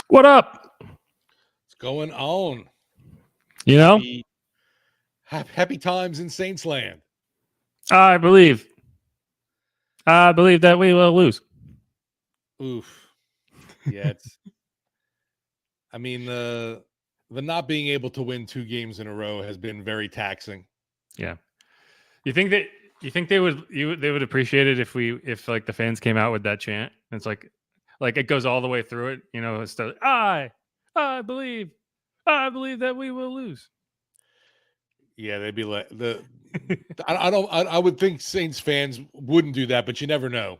What up? What's going on? You know, Happy times in Saints land. I believe that we will lose. Oof. Yeah, I mean the not being able to win 2 games in a row has been very taxing. Yeah. You think they would appreciate it if like the fans came out with that chant? It's like it goes all the way through it. You know, it's still I believe that we will lose. Yeah, they'd be like I would think Saints fans wouldn't do that, but you never know.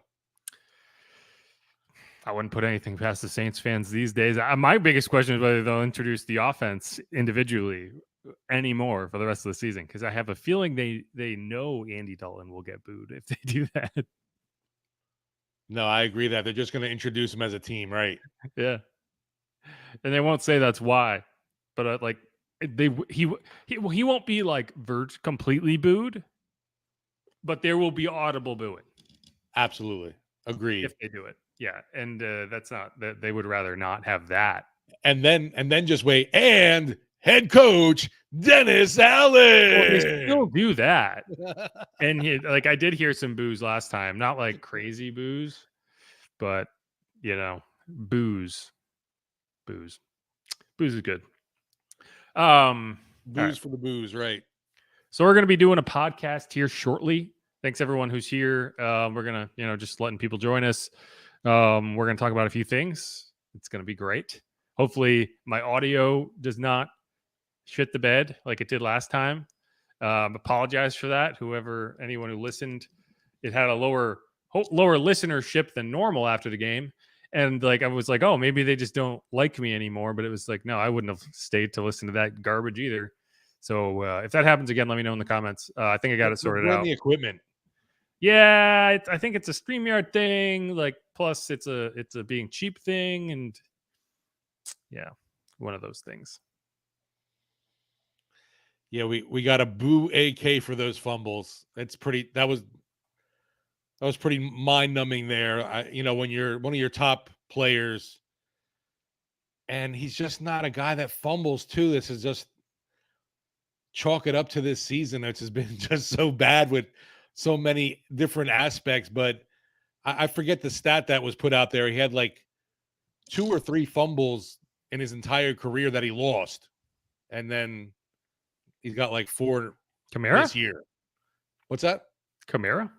I wouldn't put anything past the Saints fans these days. My biggest question is whether they'll introduce the offense individually anymore for the rest of the season, because I have a feeling they know Andy Dalton will get booed if they do that. No, I agree that they're just going to introduce him as a team, right? Yeah, and they won't say that's why, but like he won't be like completely booed, but there will be audible booing. Absolutely, agreed. If they do it, yeah, and that's not that they would rather not have that. And then just wait. And head coach Dennis Allen. Well, they still do that, and I did hear some boos last time, not like crazy boos, but boos is good. Booze for the booze, right? So we're going to be doing a podcast here shortly. Thanks everyone who's here. We're going to, just letting people join us. We're going to talk about a few things. It's going to be great. Hopefully my audio does not shit the bed like it did last time. Apologize for that. Anyone who listened, it had a lower listenership than normal after the game. And I was like, oh, maybe they just don't like me anymore. But it was like, no, I wouldn't have stayed to listen to that garbage either. So if that happens again, let me know in the comments. I think I got it sorted out. The equipment. Yeah, I think it's a StreamYard thing. Plus it's a being cheap thing, and yeah, one of those things. Yeah, we got a boo AK for those fumbles. That was pretty mind-numbing there. When you're one of your top players, and he's just not a guy that fumbles too. This is just chalk it up to this season. It's just been just so bad with so many different aspects. But I forget the stat that was put out there. He had 2 or 3 fumbles in his entire career that he lost, and then he's got 4 Kamara this year. What's that? Kamara?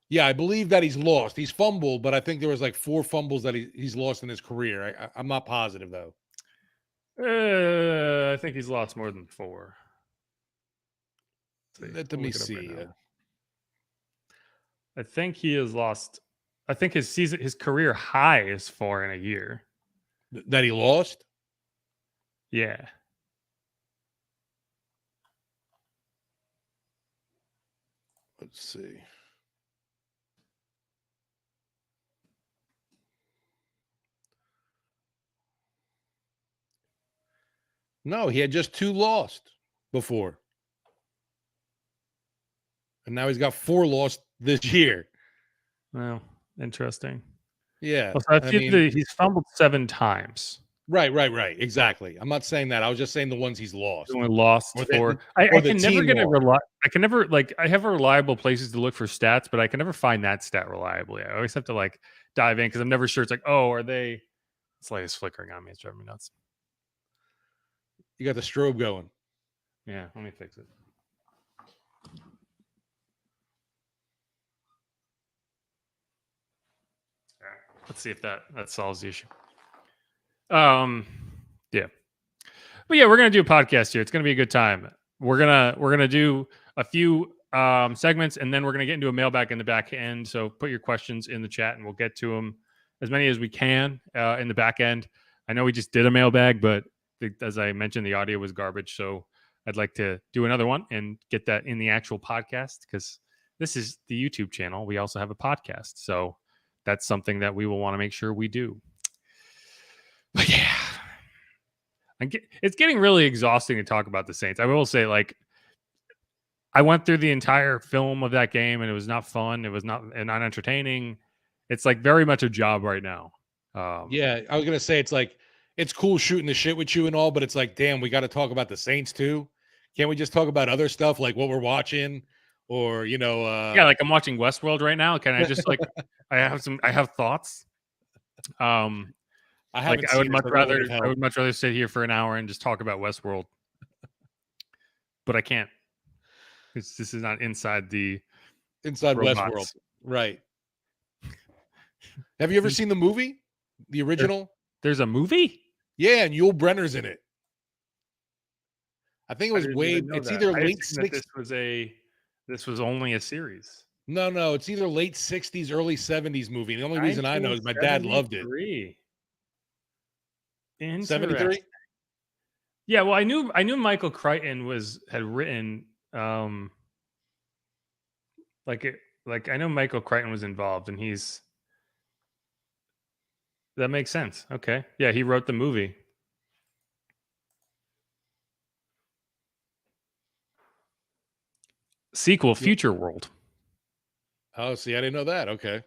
Yeah, I believe that he's lost. He's fumbled, but I think there was 4 fumbles that he's lost in his career. I'm not positive though. I think he's lost more than 4. Let me see. I think he has lost. I think his career high is 4 in a year. That he lost? Yeah. Let's see. No, he had just 2 lost before. And now he's got 4 lost this year. Well, interesting. Yeah. Well, so he's fumbled 7 times. Right. Exactly. I'm not saying that. I was just saying the ones he's lost. He's only lost 4. I can never get I can never I have reliable places to look for stats, but I can never find that stat reliably. I always have to dive in because I'm never sure. It's are they? This light is flickering on me. It's driving me nuts. You got the strobe going. Yeah, let me fix it. All right, let's see if that solves the issue. Yeah. But yeah, we're gonna do a podcast here. It's gonna be a good time. We're gonna do a few segments, and then we're gonna get into a mailbag in the back end. So put your questions in the chat, and we'll get to them as many as we can in the back end. I know we just did a mailbag, but as I mentioned, the audio was garbage. So I'd like to do another one and get that in the actual podcast, because this is the YouTube channel. We also have a podcast, so that's something that we will want to make sure we do. But yeah, it's getting really exhausting to talk about the Saints. I will say, I went through the entire film of that game, and it was not fun. It was not entertaining. It's very much a job right now. Yeah, I was gonna say it's it's cool shooting the shit with you and all, but it's like, damn, we got to talk about the Saints too. Can't we just talk about other stuff like what we're watching, or Yeah, like I'm watching Westworld right now. Can I just like I have thoughts. I Like haven't seen it, so that would have I helped. would much rather sit here for an hour and just talk about Westworld, but I can't. This is not inside the Inside Westworld, robots. right? Have you ever seen the movie, the original? There's a movie? Yeah, and Yul Brenner's in it. I think it I was didn't even know it's that. either I late assumed that 60s. this was only a series. No, it's either late 60s, early 70s movie. The only reason I know is my dad loved it. 1973. Interesting. 73? Yeah, well, I knew Michael Crichton had written like I know Michael Crichton was involved, and that makes sense. Okay. Yeah, he wrote the movie. Sequel, Future World. Oh, see, I didn't know that. Okay.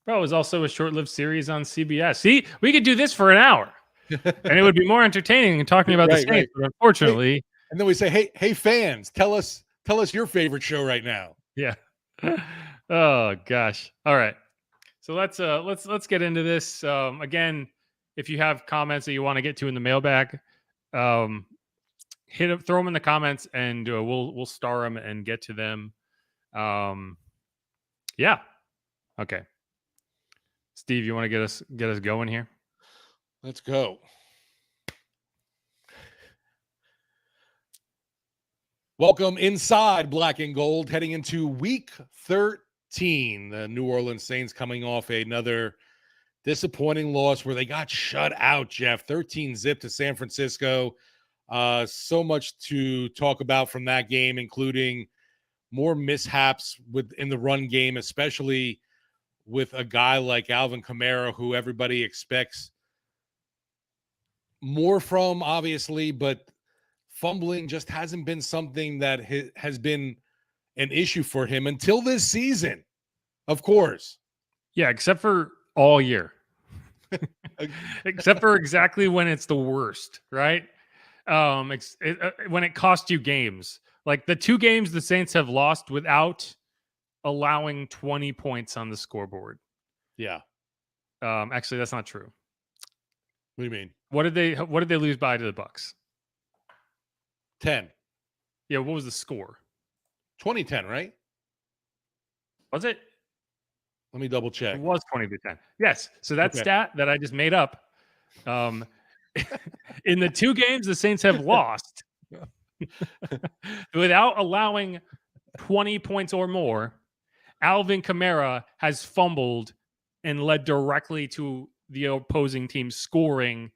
Well, it was also a short-lived series on CBS. See, we could do this for an hour, and it would be more entertaining than talking about the Saints. Right. But unfortunately, and then we say, hey, fans, tell us your favorite show right now. yeah. Oh gosh. All right. So let's get into this. Again, if you have comments that you want to get to in the mailbag, throw them in the comments, and we'll star them and get to them. Yeah. Okay. Steve, you want to get us going here? Let's go. Welcome inside Black and Gold, heading into week 13. The New Orleans Saints coming off another disappointing loss where they got shut out, Jeff. 13-0 to San Francisco. So much to talk about from that game, including more mishaps in the run game, especially with a guy like Alvin Kamara, who everybody expects more from, obviously, but fumbling just hasn't been something that has been an issue for him until this season, of course. Yeah, except for all year. Except for exactly when it's the worst, right? When it cost you games. Like the 2 games the Saints have lost without allowing 20 points on the scoreboard. Yeah. Actually, that's not true. What do you mean? What did they lose by to the Bucs? 10. Yeah, what was the score? 2010, right? Was it? Let me double check. It was 20-10. Yes. So that stat that I just made up, in the 2 games the Saints have lost without allowing 20 points or more, Alvin Kamara has fumbled and led directly to the opposing team scoring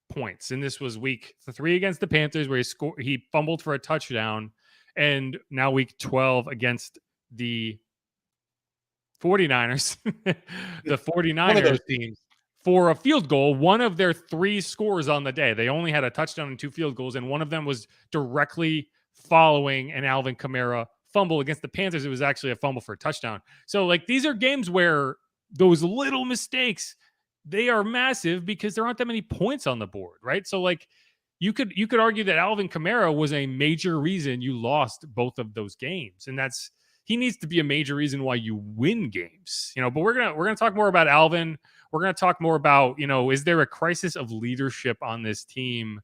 points. And this was week 3 against the Panthers, where he fumbled for a touchdown, and now week 12 against the 49ers. The 49ers, one of those teams, for a field goal, one of their 3 scores on the day. They only had a touchdown and 2 field goals, and one of them was directly following an Alvin Kamara fumble. Against the Panthers, it was actually a fumble for a touchdown. So, like, these are games where those little mistakes, they are massive because there aren't that many points on the board, right? So, like, you could argue that Alvin Kamara was a major reason you lost both of those games, and he needs to be a major reason why you win games, but we're gonna talk more about Alvin. We're gonna talk more about, is there a crisis of leadership on this team,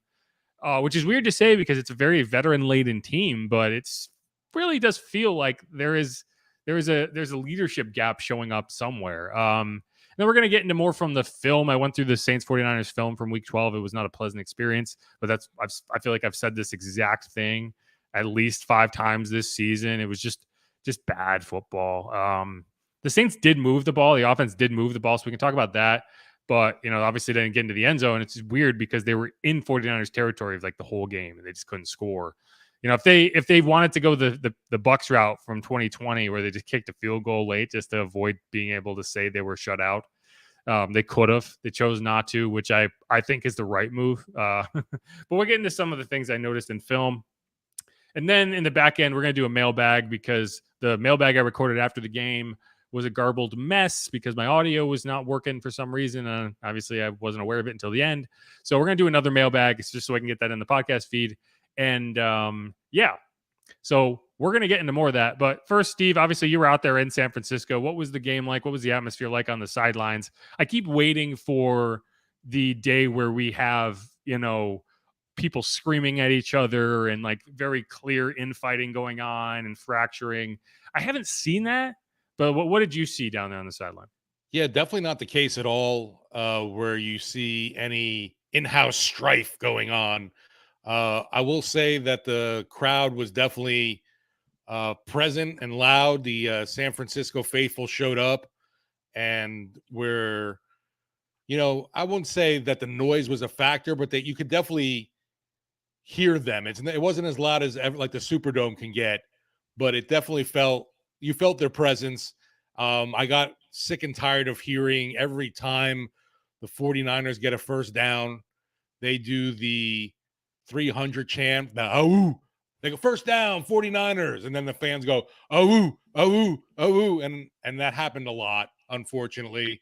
which is weird to say because it's a very veteran laden team, but it's really does feel like there's a leadership gap showing up somewhere. Then we're going to get into more from the film. I went through the Saints 49ers film from week 12. It was not a pleasant experience, but I feel like I've said this exact thing at least 5 times this season. It was just bad football. The Saints did move the ball. The offense did move the ball, so we can talk about that. But, obviously they didn't get into the end zone. It's just weird because they were in 49ers territory like the whole game, and they just couldn't score. If they wanted to go the Bucs route from 2020, where they just kicked a field goal late just to avoid being able to say they were shut out, they could have. They chose not to, which I think is the right move. But we'll get into some of the things I noticed in film. And then in the back end, we're going to do a mailbag, because the mailbag I recorded after the game was a garbled mess because my audio was not working for some reason. Obviously, I wasn't aware of it until the end. So we're going to do another mailbag. It's just so I can get that in the podcast feed. And yeah, so we're going to get into more of that. But first, Steve, obviously you were out there in San Francisco. What was the game like? What was the atmosphere like on the sidelines? I keep waiting for the day where we have, people screaming at each other and like very clear infighting going on and fracturing. I haven't seen that, but what did you see down there on the sideline? Yeah, definitely not the case at all, where you see any in-house strife going on. I will say that the crowd was definitely present and loud. The San Francisco faithful showed up, and I wouldn't say that the noise was a factor, but that you could definitely hear them. It wasn't as loud as ever, like the Superdome can get, but it definitely you felt their presence. I got sick and tired of hearing every time the 49ers get a first down, they do the 300 chant, the oh, they go first down 49ers, and then the fans go oh, oh, oh, and that happened a lot, unfortunately.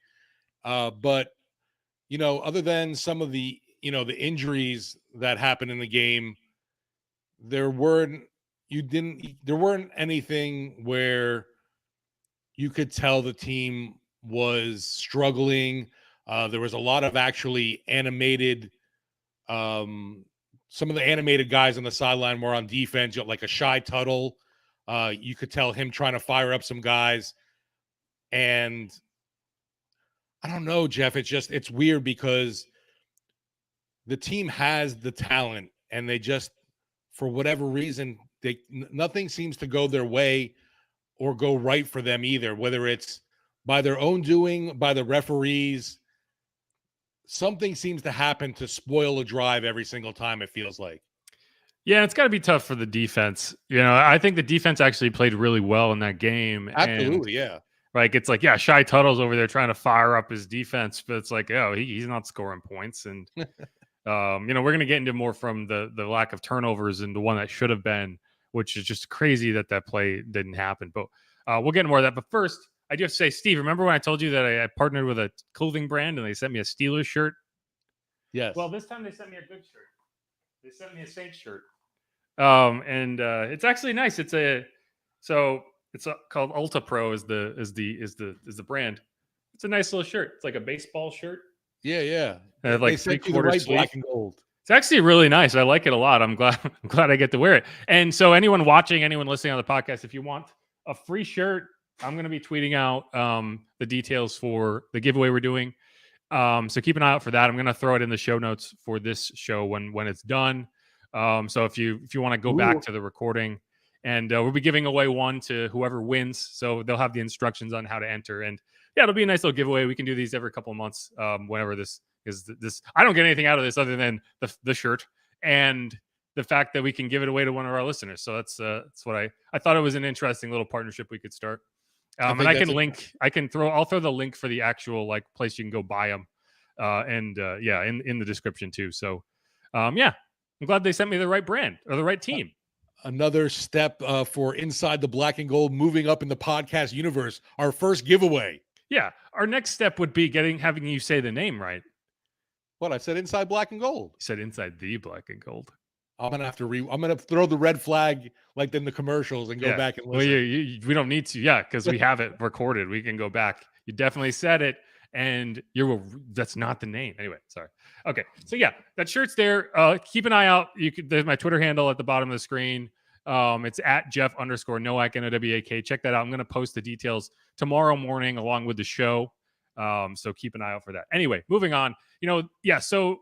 But other than some of the the injuries that happened in the game, there weren't anything where you could tell the team was struggling. There was a lot of actually animated. Some of the animated guys on the sideline were on defense, like a Shy Tuttle. You could tell him trying to fire up some guys. And I don't know, Jeff. It's weird because the team has the talent, and they just, for whatever reason, nothing seems to go their way or go right for them either, whether it's by their own doing, by the referees. Something seems to happen to spoil a drive every single time, it feels like. Yeah, it's got to be tough for the defense. I think the defense actually played really well in that game. Absolutely, yeah. Like, it's like, yeah, Shy Tuttle's over there trying to fire up his defense, but it's like, oh, he's not scoring points. And, we're going to get into more from the lack of turnovers and the one that should have been, which is just crazy that play didn't happen. But we'll get into more of that. But first, I do have to say, Steve, remember when I told you that I partnered with a clothing brand and they sent me a Steelers shirt? Yes. Well, this time they sent me a good shirt. They sent me a Saints shirt. And it's actually nice. It's called Ultra Pro is the brand. It's a nice little shirt. It's like a baseball shirt. Yeah. Like 3/4 right sleeve. black and gold. It's actually really nice. I like it a lot. I'm glad I get to wear it. And so anyone watching, anyone listening on the podcast, if you want a free shirt, I'm going to be tweeting out the details for the giveaway we're doing. So keep an eye out for that. I'm going to throw it in the show notes for this show when it's done. So if you want to go back to the recording, and we'll be giving away one to whoever wins. So they'll have the instructions on how to enter. And yeah, it'll be a nice little giveaway. We can do these every couple of months. Whenever this is this, I don't get anything out of this other than the shirt and the fact that we can give it away to one of our listeners. So that's what I thought it was an interesting little partnership we could start. And I'll throw the link for the actual like place you can go buy them. In the description too. So yeah, I'm glad they sent me the right brand or the right team. Another step for Inside the Black and Gold, moving up in the podcast universe. Our first giveaway. Yeah, our next step would be having you say the name right. What I said, Inside Black and Gold. You said Inside the Black and Gold. I'm gonna have to I'm gonna throw the red flag like in the commercials and go back and listen. Well, we don't need to, because we have it recorded. We can go back. You definitely said it, and that's not the name. Anyway, sorry. Okay, so yeah, that shirt's there. Keep an eye out. There's my Twitter handle at the bottom of the screen. It's at Jeff_Nowak NOWAK. Check that out. I'm gonna post the details tomorrow morning along with the show. So keep an eye out for that. Anyway, moving on. So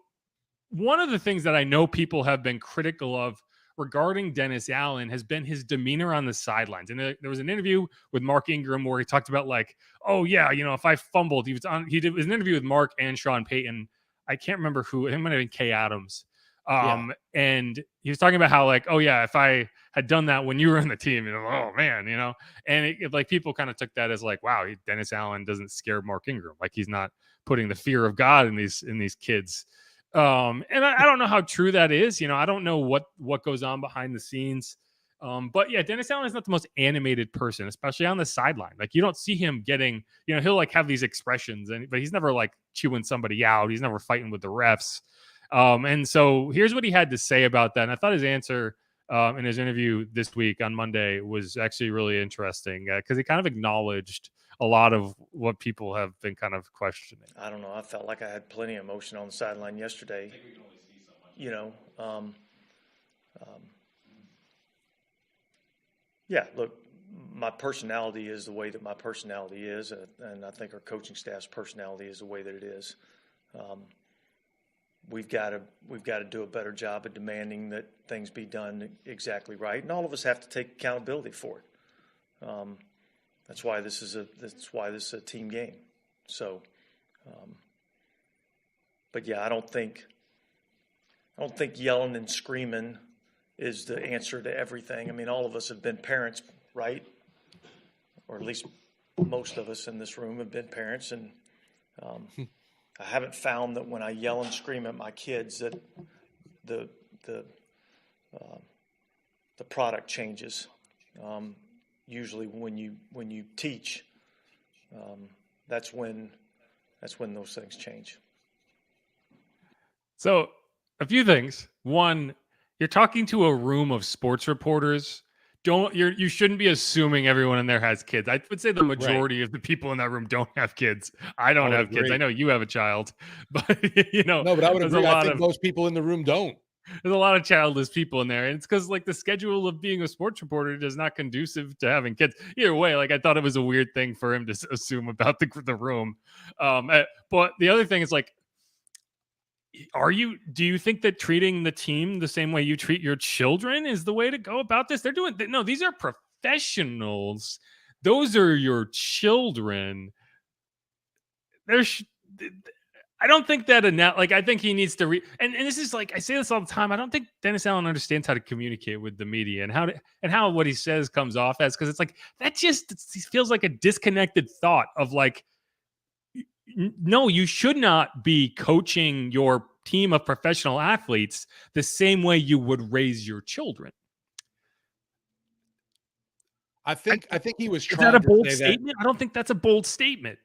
one of the things that I know people have been critical of regarding Dennis Allen has been his demeanor on the sidelines. And there was an interview with Mark Ingram where he talked about like, oh yeah, if I fumbled, it was an interview with Mark and Sean Payton. I can't remember who, it might have been Kay Adams. And he was talking about how like, oh yeah, if I had done that when you were on the team, oh man, and like people kind of took that as like, wow, Dennis Allen doesn't scare Mark Ingram. Like he's not putting the fear of God in these kids. And I don't know how true that is. I don't know what goes on behind the scenes. But yeah, Dennis Allen is not the most animated person, especially on the sideline. Like you don't see him getting, he'll like have these expressions, but he's never like chewing somebody out. He's never fighting with the refs. And so here's what he had to say about that. And I thought his answer in his interview this week on Monday was actually really interesting because he kind of acknowledged a lot of what people have been kind of questioning. I don't know. I felt like I had plenty of emotion on the sideline yesterday. Yeah, look, my personality is the way that my personality is, and I think our coaching staff's personality is the way that it is. We've got to do a better job of demanding that things be done exactly right, and all of us have to take accountability for it. That's why this is a team game. So, but yeah, I don't think yelling and screaming is the answer to everything. I mean, all of us have been parents, right? Or at least most of us in this room have been parents, and I haven't found that when I yell and scream at my kids that the product changes. Usually, when you teach, that's when those things change. So, a few things. One, you're talking to a room of sports reporters. You shouldn't be assuming everyone in there has kids. I would say the majority of the people in that room don't have kids. I don't have kids. I know you have a child, but no, but I would agree. I think most people in the room don't. There's a lot of childless people in there, and it's because like the schedule of being a sports reporter is not conducive to having kids. Either way, like I thought it was a weird thing for him to assume about the room. But the other thing is like, do you think that treating the team the same way you treat your children is the way to go about this? No, these are professionals. Those are your children. I don't think that I think he needs to and this is like I say this all the time. I don't think Dennis Allen understands how to communicate with the media and how what he says comes off as, because it's like that just feels like a disconnected thought of like, no, you should not be coaching your team of professional athletes the same way you would raise your children. I think he was trying. Is that a bold statement? I don't think that's a bold statement.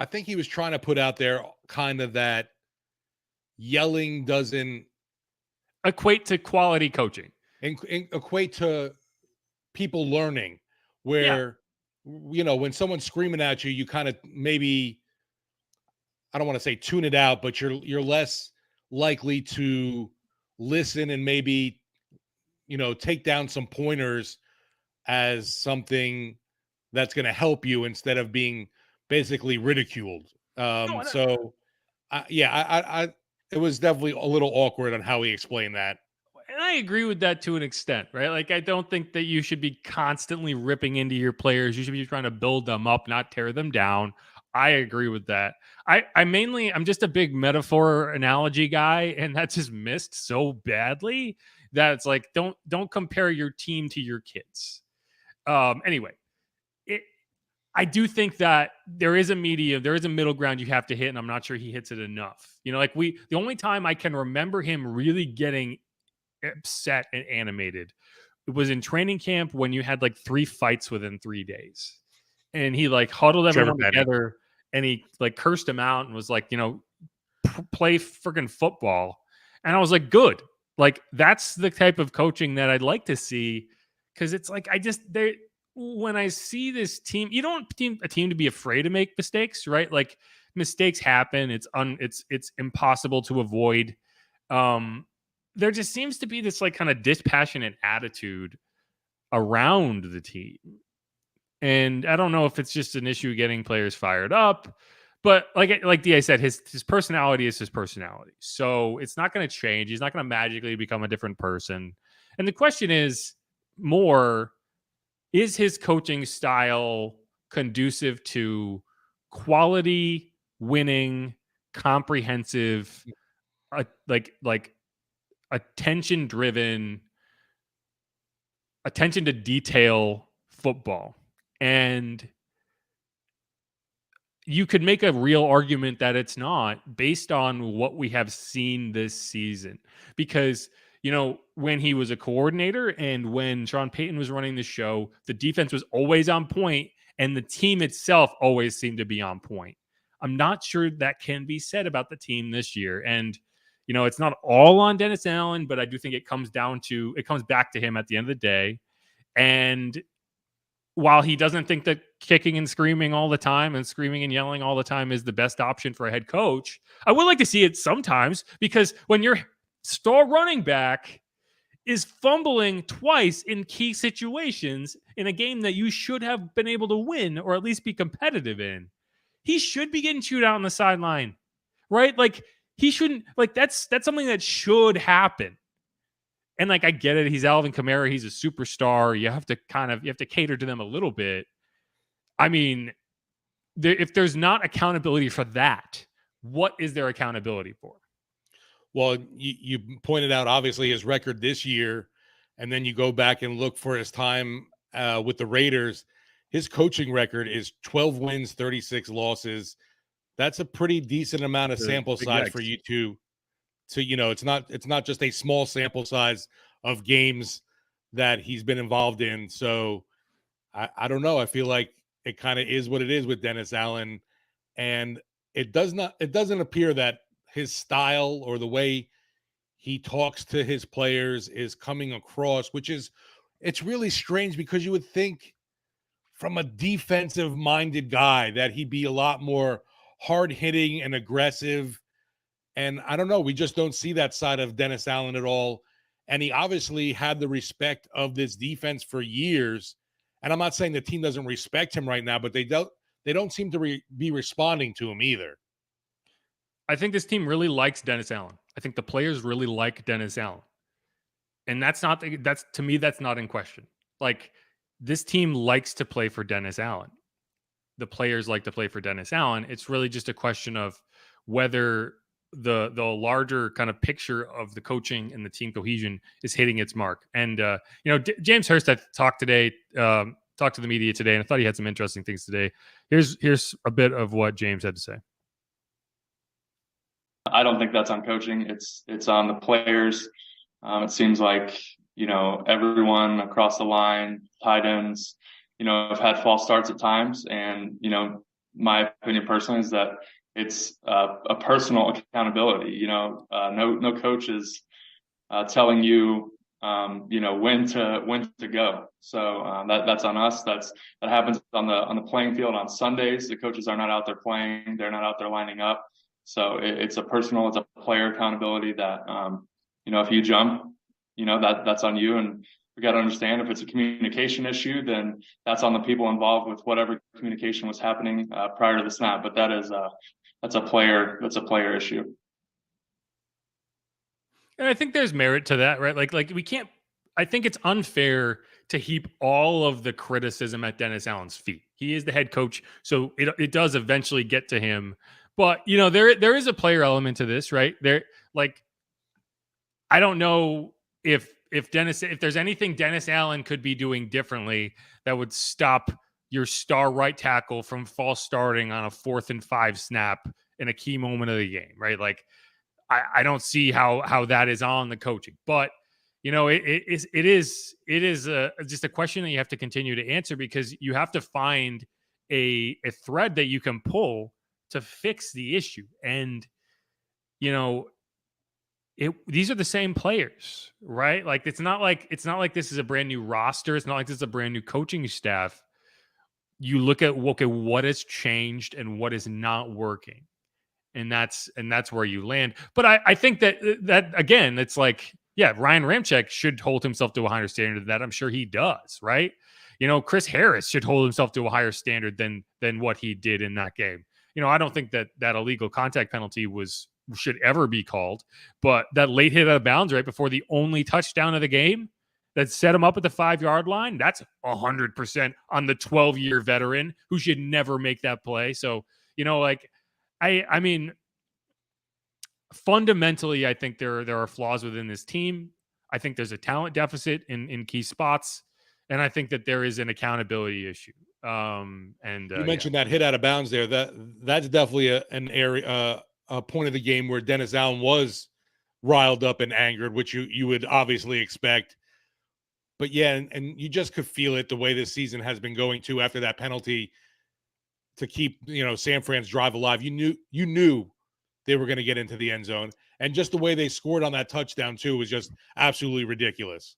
I think he was trying to put out there kind of that yelling doesn't equate to quality coaching, equate to people learning, where, when someone's screaming at you, you kind of maybe, I don't want to say tune it out, but you're less likely to listen and maybe, take down some pointers as something that's going to help you instead of being basically ridiculed. It was definitely a little awkward on how he explained that. And I agree with that to an extent, right? Like, I don't think that you should be constantly ripping into your players. You should be trying to build them up, not tear them down. I agree with that. I'm just a big metaphor analogy guy, and that just missed so badly that it's like, don't compare your team to your kids. Anyway, I do think that there is a middle ground you have to hit, and I'm not sure he hits it enough. The only time I can remember him really getting upset and animated, it was in training camp when you had like 3 fights within 3 days, and he like huddled everyone together and he like cursed him out and was like, play freaking football. And I was like, good. Like, that's the type of coaching that I'd like to see, because it's like when I see this team, you don't want a team to be afraid to make mistakes, right? Like, mistakes happen. It's impossible to avoid. There just seems to be this like kind of dispassionate attitude around the team. And I don't know if it's just an issue getting players fired up, but like DA said, his personality is his personality. So it's not going to change. He's not going to magically become a different person. And the question is more, is his coaching style conducive to quality, winning, comprehensive, like attention-driven, attention to detail football? And you could make a real argument that it's not, based on what we have seen this season. Because when he was a coordinator and when Sean Payton was running the show, the defense was always on point and the team itself always seemed to be on point. I'm not sure that can be said about the team this year. And, it's not all on Dennis Allen, but I do think it comes back to him at the end of the day. And while he doesn't think that kicking and screaming all the time and screaming and yelling all the time is the best option for a head coach, I would like to see it sometimes, because when your star running back is fumbling twice in key situations in a game that you should have been able to win or at least be competitive in, he should be getting chewed out on the sideline, right? Like, he shouldn't, like, that's something that should happen. And like, I get it. He's Alvin Kamara. He's a superstar. You have to cater to them a little bit. I mean, if there's not accountability for that, what is there accountability for? Well, you pointed out obviously his record this year, and then you go back and look for his time with the Raiders. His coaching record is 12 wins, 36 losses. That's a pretty decent amount of sample size for you to it's not just a small sample size of games that he's been involved in. So I don't know. I feel like it kind of is what it is with Dennis Allen, and it doesn't appear that his style or the way he talks to his players is coming across, it's really strange, because you would think from a defensive minded guy that he'd be a lot more hard hitting and aggressive. And I don't know, we just don't see that side of Dennis Allen at all. And he obviously had the respect of this defense for years. And I'm not saying the team doesn't respect him right now, but they don't seem to be responding to him either. I think this team really likes Dennis Allen. I think the players really like Dennis Allen. And that's not in question. Like, this team likes to play for Dennis Allen. The players like to play for Dennis Allen. It's really just a question of whether the larger kind of picture of the coaching and the team cohesion is hitting its mark. And James Hurst, I talked to the media today, and I thought he had some interesting things today. Here's a bit of what James had to say. I don't think that's on coaching. It's on the players. It seems like, everyone across the line, tight ends, have had false starts at times. And, my opinion personally is that it's a personal accountability. No coach is telling you, when to go. So that's on us. That happens on the playing field on Sundays. The coaches are not out there playing. They're not out there lining up. So it's a player accountability that, if you jump, that's on you. And we got to understand, if it's a communication issue, then that's on the people involved with whatever communication was happening prior to the snap. But that's a player issue. And I think there's merit to that, right? Like we can't, I think it's unfair to heap all of the criticism at Dennis Allen's feet. He is the head coach, so it does eventually get to him. But there is a player element to this, right? I don't know if there's anything Dennis Allen could be doing differently that would stop your star right tackle from false starting on a 4th and 5 snap in a key moment of the game, right? Like, I don't see how that is on the coaching, but it is just a question that you have to continue to answer, because you have to find a thread that you can pull to fix the issue. And these are the same players, right? Like, it's not like this is a brand new roster. It's not like this is a brand new coaching staff. You look at what has changed and what is not working. And that's where you land. But I think that again, it's like, yeah, Ryan Ramczyk should hold himself to a higher standard than that. I'm sure he does, right? Chris Harris should hold himself to a higher standard than what he did in that game. I don't think that illegal contact penalty should ever be called, but that late hit out of bounds right before the only touchdown of the game that set him up at the 5-yard line, that's 100% on the 12-year veteran who should never make that play. So, I mean, fundamentally, I think there are flaws within this team. I think there's a talent deficit in key spots, and I think that there is an accountability issue. And you mentioned that hit out of bounds there. That's definitely an area, a point of the game where Dennis Allen was riled up and angered, which you would obviously expect. But yeah, and you just could feel it the way this season has been going too after that penalty to keep, San Fran's drive alive. You knew they were going to get into the end zone. And just the way they scored on that touchdown too was just absolutely ridiculous.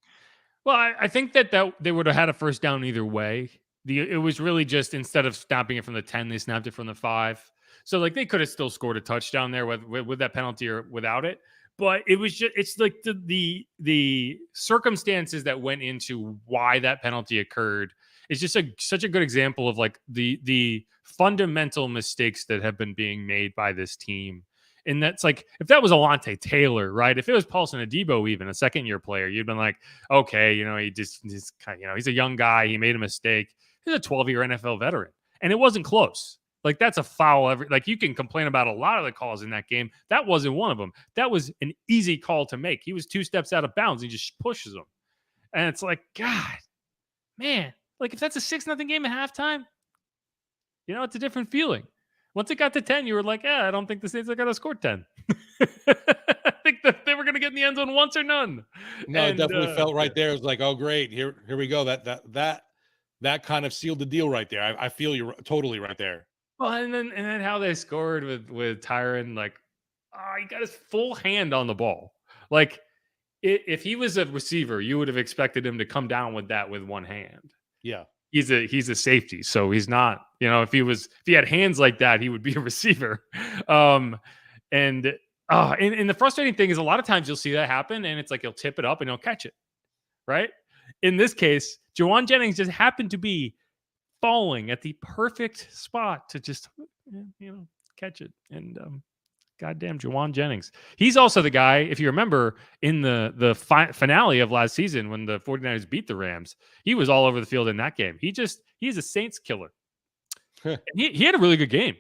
Well, I think that they would have had a first down either way. It was really just, instead of snapping it from the 10, they snapped it from the 5. So like they could have still scored a touchdown there with that penalty or without it. But it was just, it's like the circumstances that went into why that penalty occurred is just such a good example of like the fundamental mistakes that have been being made by this team. And that's like, if that was Alontae Taylor, right? If it was Paulson Adebo, even a second-year player, you'd been like, okay, he's kind of, he's a young guy. He made a mistake. He's a 12-year NFL veteran, and it wasn't close. Like, that's a foul. Like, you can complain about a lot of the calls in that game. That wasn't one of them. That was an easy call to make. He was 2 steps out of bounds. He just pushes him, and it's like, God, man. Like, if that's a 6-0 game at halftime, it's a different feeling. Once it got to 10, you were like, I don't think the Saints are going to score 10. I think that they were going to get in the end zone once or none. No, it definitely felt right there. It was like, oh, great. Here we go. That kind of sealed the deal right there. I feel you're totally right there. Well, and then how they scored with Tyron, like, he got his full hand on the ball. Like, if he was a receiver, you would have expected him to come down with that with one hand. Yeah. He's a safety, so he's not. If he had hands like that, he would be a receiver. And the frustrating thing is, a lot of times you'll see that happen, and it's like he'll tip it up and he'll catch it, right? In this case, Juwan Jennings just happened to be falling at the perfect spot to just catch it. And goddamn Juwan Jennings. He's also the guy, if you remember, in the finale of last season when the 49ers beat the Rams, he was all over the field in that game. He's a Saints killer. he had a really good game.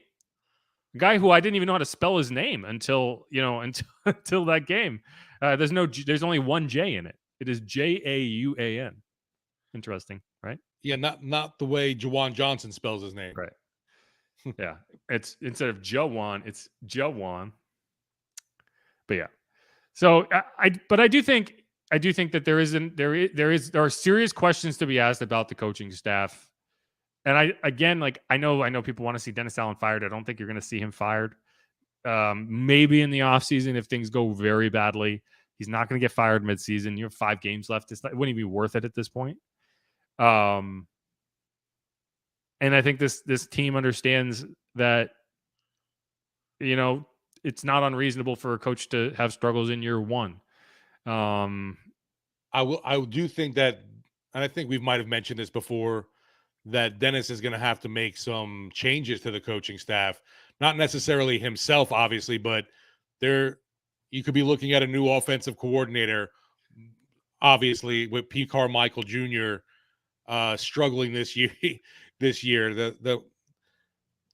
A guy who I didn't even know how to spell his name until that game. There's only one J in it. It is Jauan. Interesting, right? Yeah, not the way Juwan Johnson spells his name. Right. Yeah, it's instead of Jawan, it's Jawan. But yeah, so I do think that there are serious questions to be asked about the coaching staff. And I know people want to see Dennis Allen fired. I don't think you're going to see him fired. Maybe in the offseason if things go very badly. He's not going to get fired midseason. You have 5 games left. It wouldn't even be worth it at this point. And I think this team understands that, it's not unreasonable for a coach to have struggles in year one. I do think that, and I think we might have mentioned this before, that Dennis is going to have to make some changes to the coaching staff. Not necessarily himself, obviously, but you could be looking at a new offensive coordinator, obviously, with Pete Carmichael Jr. Struggling this year.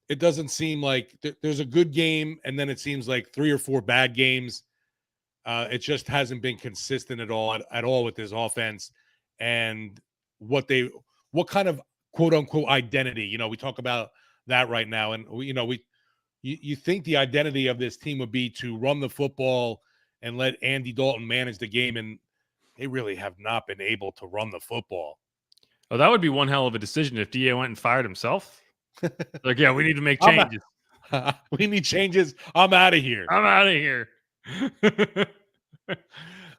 It doesn't seem like there's a good game, and then it seems like 3 or 4 bad games. It just hasn't been consistent at all with this offense, and what kind of quote unquote identity. We talk about that right now, and you think the identity of this team would be to run the football and let Andy Dalton manage the game, and they really have not been able to run the football. Oh, that would be one hell of a decision if DA went and fired himself. Like, yeah, we need to make changes. We need changes. I'm out of here.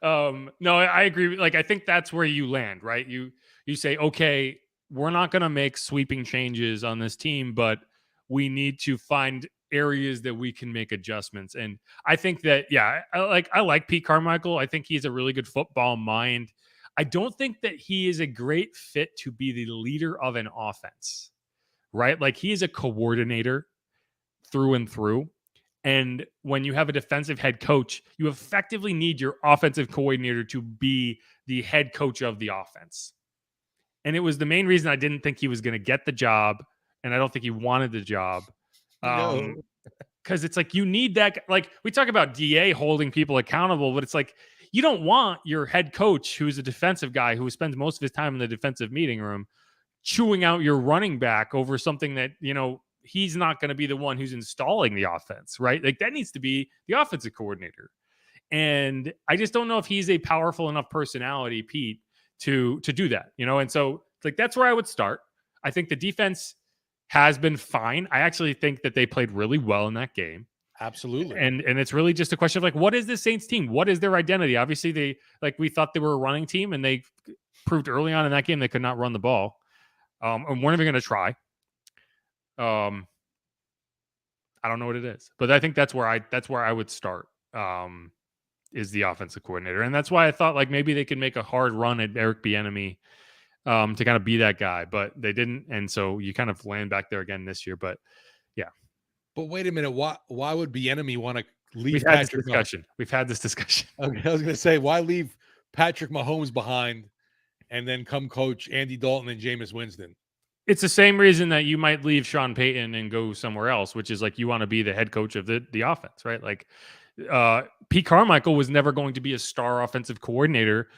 No, I agree. Like, I think that's where you land, right? You say, okay, we're not going to make sweeping changes on this team, but we need to find areas that we can make adjustments. And I think that, yeah, I like Pete Carmichael. I think he's a really good football mind. I don't think that he is a great fit to be the leader of an offense, right? Like, he is a coordinator through and through. And when you have a defensive head coach, you effectively need your offensive coordinator to be the head coach of the offense. And it was the main reason I didn't think he was going to get the job. And I don't think he wanted the job. No. Because it's like, you need that. Like, we talk about DA holding people accountable, but it's like, you don't want your head coach, who's a defensive guy who spends most of his time in the defensive meeting room, chewing out your running back over something that, he's not going to be the one who's installing the offense, right? Like, that needs to be the offensive coordinator. And I just don't know if he's a powerful enough personality, Pete, to do that, And so like that's where I would start. I think the defense has been fine. I actually think that they played really well in that game. Absolutely. And it's really just a question of like, what is this Saints team? What is their identity? Obviously, we thought they were a running team, and they proved early on in that game they could not run the ball. And we're never going to try. I don't know what it is, but I think that's where I would start. Is the offensive coordinator, and that's why I thought like maybe they could make a hard run at Eric Bieniemy to kind of be that guy, but they didn't, and so you kind of land back there again this year. But yeah. But wait a minute, why would Bieniemy want to leave We've had Patrick this discussion. We've had this discussion. Okay, I was going to say, why leave Patrick Mahomes behind and then come coach Andy Dalton and Jameis Winston? It's the same reason that you might leave Sean Payton and go somewhere else, which is like you want to be the head coach of the offense, right? Like Pete Carmichael was never going to be a star offensive coordinator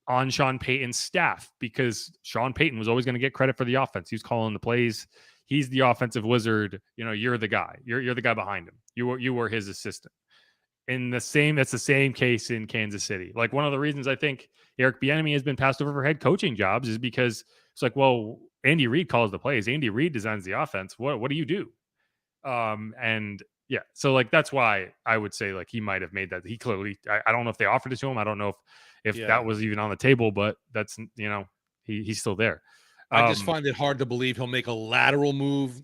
on Sean Payton's staff because Sean Payton was always going to get credit for the offense. He's calling the plays. He's the offensive wizard. You're the guy. You're the guy behind him. You were his assistant. That's the same case in Kansas City. Like one of the reasons I think Eric Bieniemy has been passed over for head coaching jobs is because it's like, well, Andy Reid calls the plays. Andy Reid designs the offense. What do you do? And yeah, so like that's why I would say like he might have made that. He clearly, I don't know if they offered it to him. I don't know if that was even on the table, but that's he's still there. I just find it hard to believe he'll make a lateral move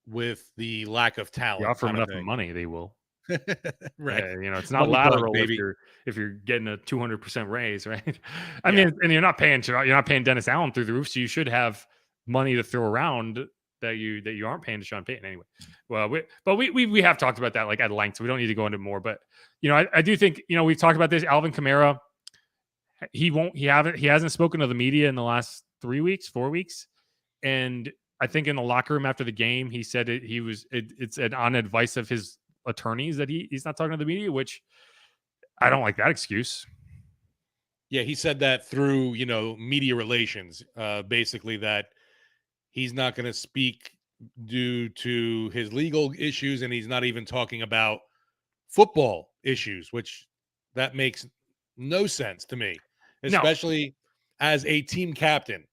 with the lack of talent. You offer him enough money, they will. Right. It's not money lateral bug, if you're getting a 200% raise, right? I mean, and you're not paying Dennis Allen through the roof, so you should have money to throw around that you aren't paying to Sean Payton anyway. Well, we have talked about that like at length, so we don't need to go into more. But I do think we've talked about this. Alvin Kamara, he hasn't spoken to the media in the last 4 weeks, and I think in the locker room after the game, he said it's on advice of his attorneys that he's not talking to the media, which I don't like that excuse. Yeah, he said that through media relations, basically that he's not going to speak due to his legal issues, and he's not even talking about football issues, which that makes no sense to me, especially as a team captain.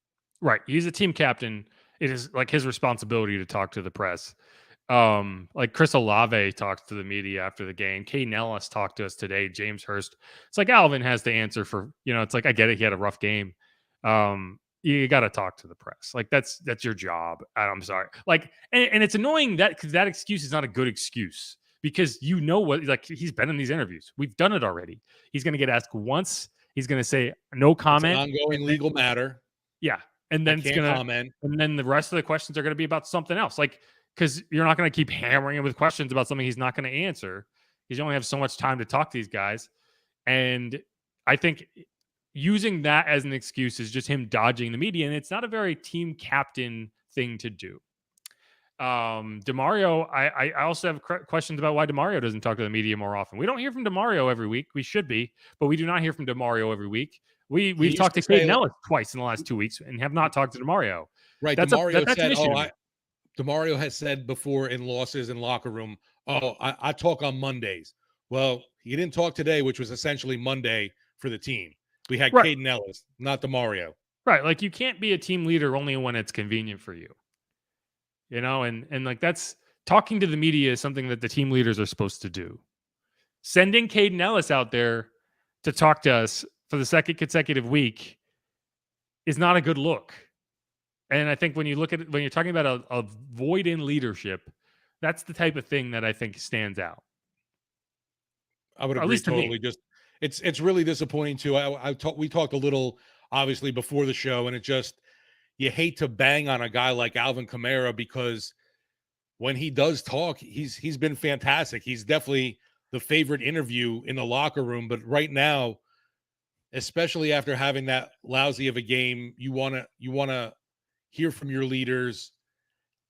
Right, he's a team captain. It is like his responsibility to talk to the press. Like Chris Olave talked to the media after the game. Caden Ellis talked to us today. James Hurst. It's like Alvin has the answer for, it's like, I get it. He had a rough game. You got to talk to the press. Like that's your job. I'm sorry. Like, and it's annoying because that excuse is not a good excuse because what, like he's been in these interviews. We've done it already. He's going to get asked once. He's going to say no comment. It's an ongoing legal matter. Yeah. And then it's gonna comment. And then the rest of the questions are going to be about something else. Like, because you're not going to keep hammering him with questions about something he's not going to answer. Because you only have so much time to talk to these guys. And I think using that as an excuse is just him dodging the media. And it's not a very team captain thing to do. DeMario, I also have questions about why DeMario doesn't talk to the media more often. We don't hear from DeMario every week. We should be, but we do not hear from DeMario every week. We've talked to Caden Ellis twice in the last 2 weeks and have not talked to DeMario. Right. That's an issue. DeMario has said before in losses in locker room, I talk on Mondays. Well, he didn't talk today, which was essentially Monday for the team. We had Caden Ellis, not DeMario. Right. Like you can't be a team leader only when it's convenient for you. And like that's talking to the media is something that the team leaders are supposed to do. Sending Caden Ellis out there to talk to us for the second consecutive week is not a good look. And I think when you're talking about a void in leadership, that's the type of thing that I think stands out. I would agree totally. Just it's really disappointing too. We talked a little obviously before the show, and it just you hate to bang on a guy like Alvin Kamara because when he does talk, he's been fantastic. He's definitely the favorite interview in the locker room. But right now, especially after having that lousy of a game, you wanna hear from your leaders,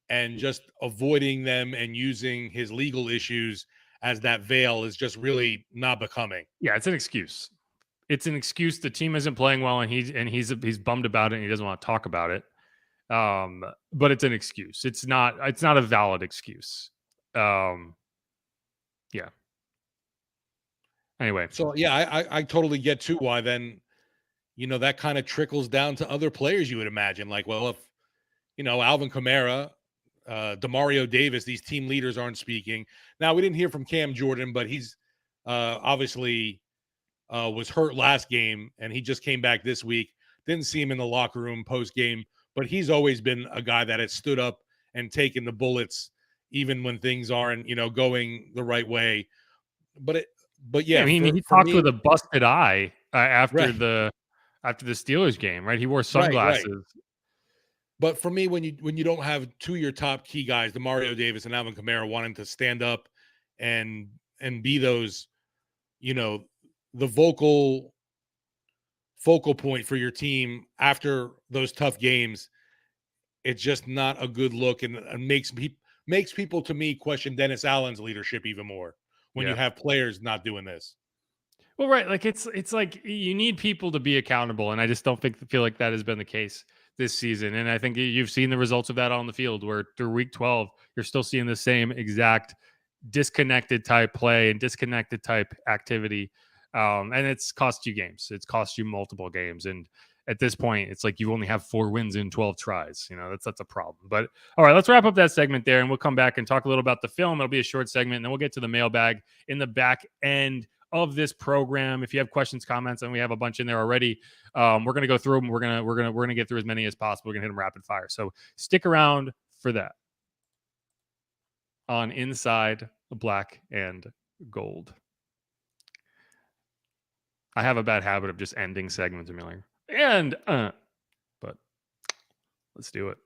and just avoiding them and using his legal issues as that veil is just really not becoming. Yeah, it's an excuse. It's an excuse. The team isn't playing well, and he's bummed about it, and he doesn't want to talk about it. But it's an excuse. It's not a valid excuse. Yeah. Anyway, So yeah, I totally get too why then, that kind of trickles down to other players. You would imagine, like, well, if Alvin Kamara, Demario Davis, these team leaders aren't speaking. Now we didn't hear from Cam Jordan, but he's obviously was hurt last game, and he just came back this week. Didn't see him in the locker room post game, but he's always been a guy that has stood up and taken the bullets, even when things aren't, going the right way. But yeah, yeah, I mean, he for talked me, with a busted eye after right, the Steelers game, right? He wore right. sunglasses. But for me, when you don't have two of your top key guys, Demario Davis and Alvin Kamara, wanting to stand up and be those, the focal point for your team after those tough games, it's just not a good look, and makes people, to me, question Dennis Allen's leadership even more when you Yeah. have players not doing this. Well, right. Like it's like you need people to be accountable, and I just don't feel like that has been the case this season. And I think you've seen the results of that on the field, where through week 12, you're still seeing the same exact disconnected type play and disconnected type activity. And it's cost you games. It's cost you multiple games. And at this point, it's like you only have 4 wins in 12 tries. That's a problem. But all right, let's wrap up that segment there, and we'll come back and talk a little about the film. It'll be a short segment, and then we'll get to the mailbag in the back end of this program. If you have questions, comments, and we have a bunch in there already, we're going to go through them. We're going to get through as many as possible. We're going to hit them rapid fire. So stick around for that on Inside Black and Gold. I have a bad habit of just ending segments and being like, but let's do it.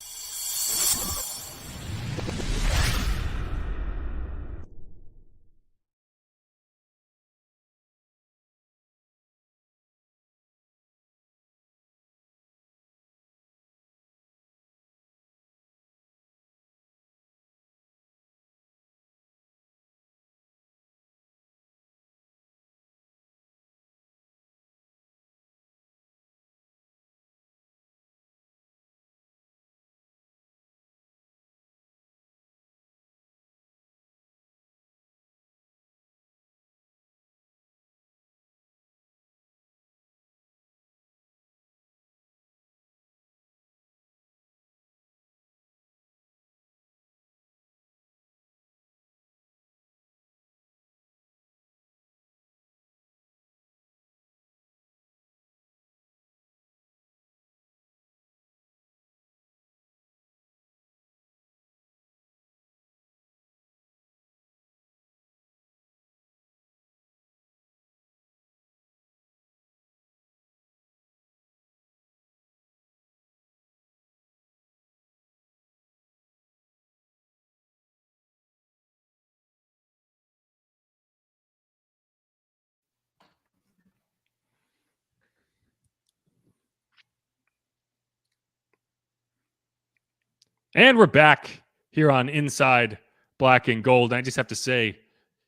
And we're back here on Inside Black and Gold. I just have to say,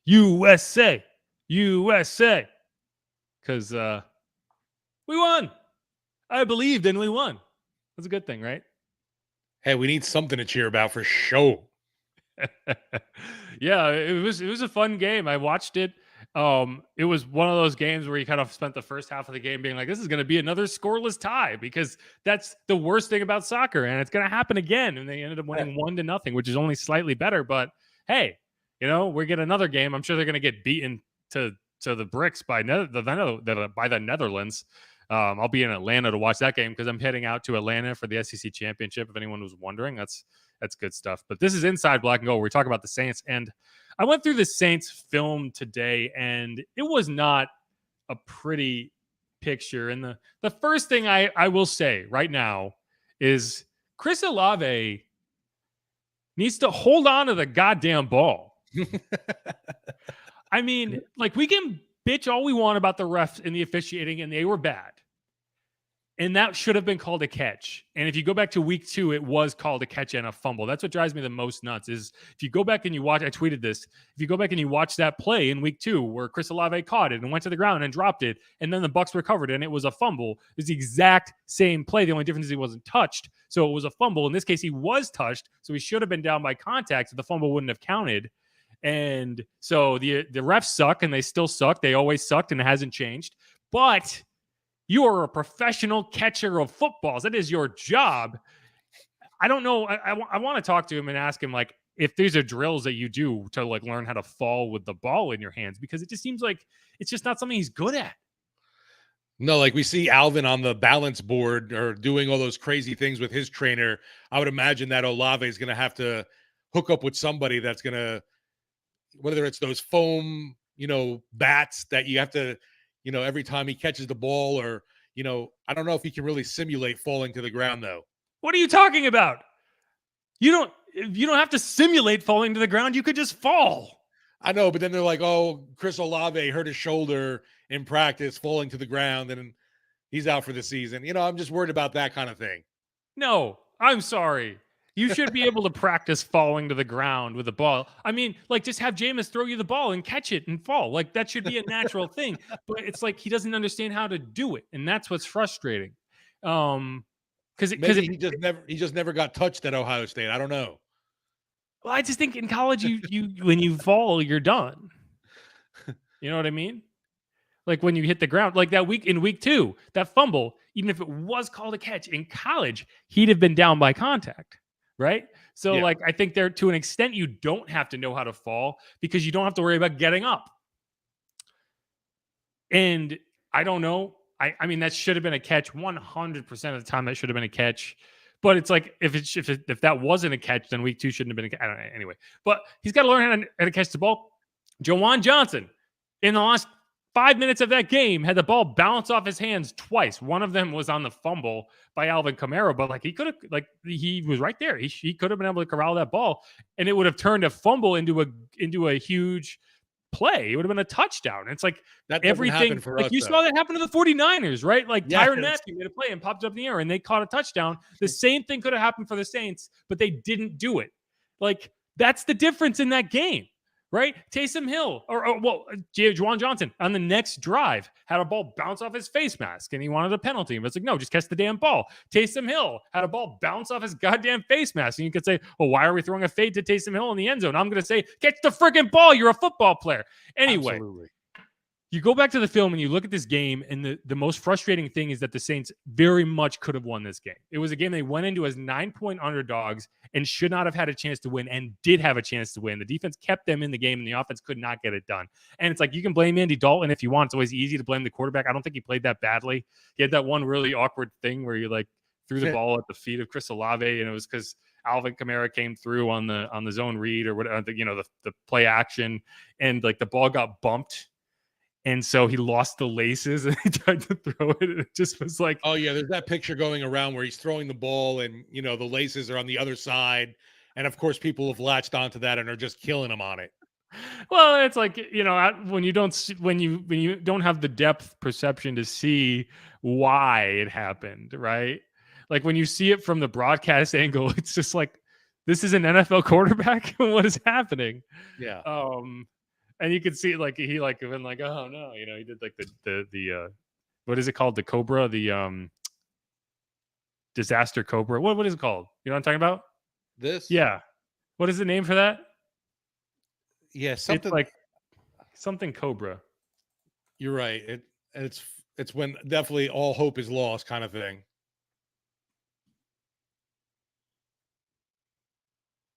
USA, USA, because we won. I believed and we won. That's a good thing, right? Hey, we need something to cheer about for sure. Yeah, it was a fun game. I watched it. It was one of those games where you kind of spent the first half of the game being like, this is going to be another scoreless tie, because that's the worst thing about soccer, and it's going to happen again. And they ended up winning 1-0, which is only slightly better. But hey, we get another game. I'm sure they're going to get beaten to the bricks by the Netherlands. I'll be in Atlanta to watch that game because I'm heading out to Atlanta for the SEC championship. If anyone was wondering, that's good stuff. But this is Inside Black and Gold, where we talk about the Saints. And I went through the Saints film today, and it was not a pretty picture. And the first thing I will say right now is Chris Olave needs to hold on to the goddamn ball. I mean, like, we can bitch all we want about the refs and the officiating, and they were bad. And that should have been called a catch. And if you go back to week 2, it was called a catch and a fumble. That's what drives me the most nuts is if you go back and you watch, I tweeted this, if you go back and you watch that play in week 2 where Chris Olave caught it and went to the ground and dropped it, and then the Bucs recovered and it was a fumble, it's the exact same play. The only difference is he wasn't touched. So it was a fumble. In this case, he was touched. So he should have been down by contact. So the fumble wouldn't have counted. And so the refs suck, and they still suck. They always sucked, and it hasn't changed. But you are a professional catcher of footballs. That is your job. I don't know. I want to talk to him and ask him, like, if these are drills that you do to like learn how to fall with the ball in your hands, because it just seems like it's just not something he's good at. No, like we see Alvin on the balance board or doing all those crazy things with his trainer. I would imagine that Olave is going to have to hook up with somebody that's going to, whether it's those foam, bats that you have to, every time he catches the ball, or, I don't know if he can really simulate falling to the ground though. What are you talking about? You don't have to simulate falling to the ground. You could just fall. I know, but then they're like, oh, Chris Olave hurt his shoulder in practice, falling to the ground, and he's out for the season. I'm just worried about that kind of thing. No, I'm sorry. You should be able to practice falling to the ground with a ball. I mean, like, just have Jameis throw you the ball and catch it and fall. Like, that should be a natural thing. But it's like he doesn't understand how to do it, and that's what's frustrating. Because he just never got touched at Ohio State. I don't know. Well, I just think in college, you when you fall, you're done. You know what I mean? Like when you hit the ground, like that week in week 2, that fumble, even if it was called a catch in college, he'd have been down by contact, right? So, like, I think there, to an extent, you don't have to know how to fall because you don't have to worry about getting up. And I don't know. I mean, that should have been a catch 100% of the time. That should have been a catch. But it's like if that wasn't a catch, then week 2 shouldn't have been a catch. I don't know. Anyway, but he's got to learn how to catch the ball. Jawan Johnson, in the last 5 minutes of that game, had the ball bounce off his hands twice. One of them was on the fumble by Alvin Kamara, but like he could have, like he was right there. He could have been able to corral that ball, and it would have turned a fumble into a huge play. It would have been a touchdown. It's like that everything. For like us, you though. saw that happen to the 49ers, right? Like Tyrann Mathieu made a play and popped up in the air, and they caught a touchdown. The same thing could have happened for the Saints, but they didn't do it. Like that's the difference in that game. Right? Taysom Hill, Juwan Johnson on the next drive had a ball bounce off his face mask and he wanted a penalty. But it's like, no, just catch the damn ball. Taysom Hill had a ball bounce off his goddamn face mask. And you could say, well, why are we throwing a fade to Taysom Hill in the end zone? I'm going to say, catch the freaking ball. You're a football player. Anyway, Absolutely. You go back to the film and you look at this game, and the most frustrating thing is that the Saints very much could have won this game. It was a game they went into as 9-point underdogs and should not have had a chance to win, and did have a chance to win. The defense kept them in the game, and the offense could not get it done. And it's like, you can blame Andy Dalton if you want. It's always easy to blame the quarterback. I don't think he played that badly. He had that one really awkward thing where you like threw the ball at the feet of Chris Olave, and it was because Alvin Kamara came through on the zone read or whatever, the play action, and like the ball got bumped. And so he lost the laces and he tried to throw it. And it just was like, oh yeah, there's that picture going around where he's throwing the ball and, the laces are on the other side. And of course, people have latched onto that and are just killing him on it. Well, it's like, when you don't have the depth perception to see why it happened, right? Like when you see it from the broadcast angle, it's just like, this is an NFL quarterback. What is happening? Yeah. And you could see like he like been like, oh no, he did like the what is it called? The Cobra, the disaster Cobra. What is it called? You know what I'm talking about? This? Yeah. What is the name for that? Yeah, something it's like something Cobra. You're right. It's when definitely all hope is lost kind of thing.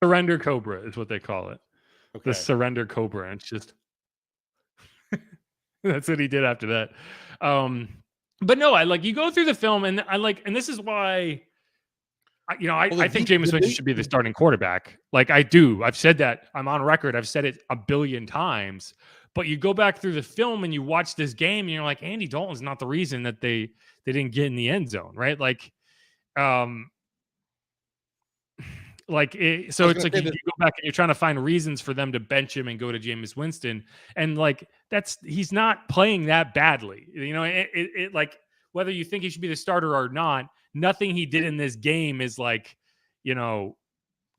Surrender Cobra is what they call it. Okay. The surrender Cobra. And it's just that's what he did after that. But no, you go through the film and and this is why I think Jameis Winston should be the starting quarterback. Like I do. I've said that. I'm on record. I've said it a billion times. But you go back through the film and you watch this game and you're like, Andy Dalton's not the reason that they didn't get in the end zone, right? So it's like you go back and you're trying to find reasons for them to bench him and go to Jameis Winston, and he's not playing that badly. Whether you think he should be the starter or not, nothing he did in this game is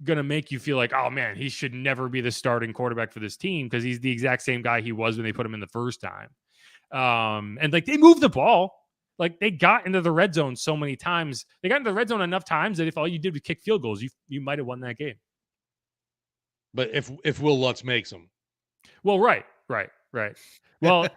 gonna make you feel like, oh man, he should never be the starting quarterback for this team because he's the exact same guy he was when they put him in the first time. And they moved the ball. Like they got into the red zone so many times. They got into the red zone enough times that if all you did was kick field goals, you might have won that game. But if Will Lutz makes them, Well, right. Well,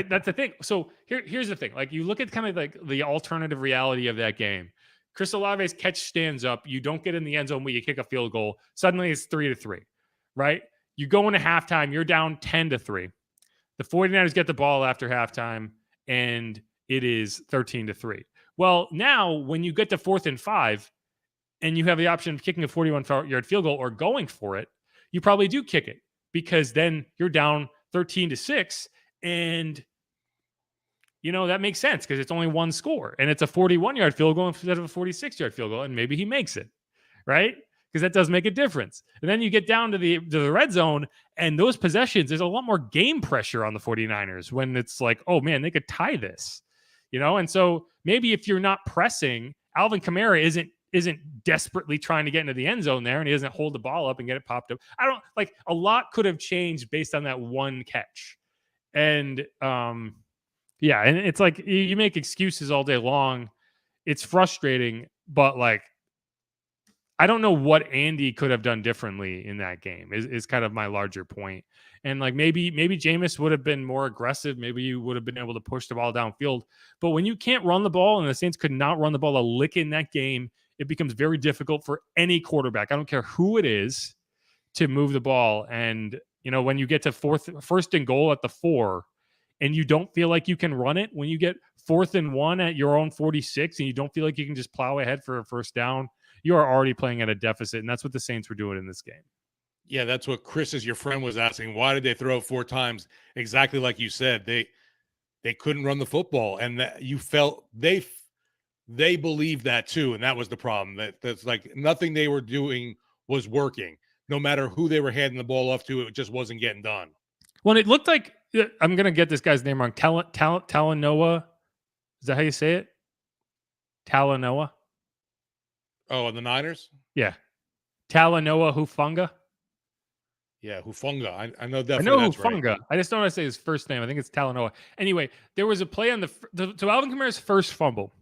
that's the thing. So here's the thing. Like you look at kind of like the alternative reality of that game. Chris Olave's catch stands up. You don't get in the end zone where you kick a field goal. Suddenly it's 3-3, right? You go into halftime. You're down 10-3. The 49ers get the ball after halftime, and it is 13-3. Well, now when you get to 4th and 5, and you have the option of kicking a 41-yard field goal or going for it, you probably do kick it because then you're down 13-6, and that makes sense because it's only one score, and it's a 41-yard field goal instead of a 46-yard field goal, and maybe he makes it, right? Because that does make a difference. And then you get down to the red zone, and those possessions, there's a lot more game pressure on the 49ers when it's like, oh man, they could tie this, and so maybe if you're not pressing, Alvin Kamara isn't desperately trying to get into the end zone there, and he doesn't hold the ball up and get it popped up. I don't like a lot could have changed based on that one catch. And yeah, and it's like you make excuses all day long. It's frustrating, but like I don't know what Andy could have done differently in that game is kind of my larger point. And like maybe Jameis would have been more aggressive. Maybe you would have been able to push the ball downfield. But when you can't run the ball, and the Saints could not run the ball a lick in that game, it becomes very difficult for any quarterback. I don't care who it is to move the ball. And, when you get to first and goal at the 4 and you don't feel like you can run it, when you get 4th and 1 at your own 46 and you don't feel like you can just plow ahead for a first down, you are already playing at a deficit. And that's what the Saints were doing in this game. Yeah, that's what Chris, as your friend, was asking. Why did they throw it 4 times? Exactly like you said. They couldn't run the football, and that you felt they believed that too, and that was the problem. That's like nothing they were doing was working. No matter who they were handing the ball off to, it just wasn't getting done. Well, it looked like I'm gonna get this guy's name wrong. Talanoa. Is that how you say it? Talanoa. Oh, and the Niners? Yeah. Talanoa Hufanga. Yeah, Hufanga. I know I definitely. know that's Hufanga. right. I just don't want to say his first name. I think it's Talanoa. Anyway, there was a play on to Alvin Kamara's first fumble.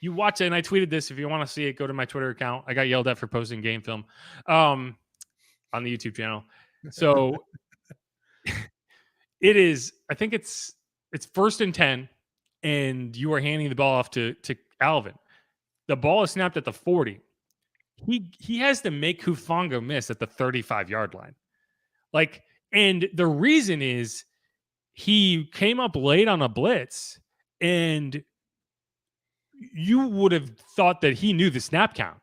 You watch it, and I tweeted this. If you want to see it, go to my Twitter account. I got yelled at for posting game film on the YouTube channel. So it is. I think it's 1st and 10, and you are handing the ball off to Alvin. The ball is snapped at the 40. He has to make Hufanga miss at the 35-yard line. Like, and the reason is he came up late on a blitz, and you would have thought that he knew the snap count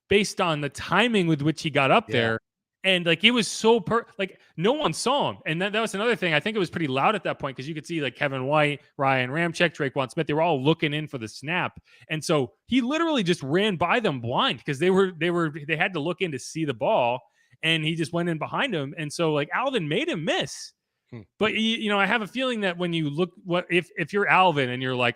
based on the timing with which he got up there. And like, it was so like no one saw him. And that was another thing. I think it was pretty loud at that point because you could see like Kevin White, Ryan Ramczyk, Traquan Smith, they were all looking in for the snap. And so he literally just ran by them blind because they had to look in to see the ball, and he just went in behind him. And so like Alvin made him miss. But I have a feeling that when you look if you're Alvin and you're like,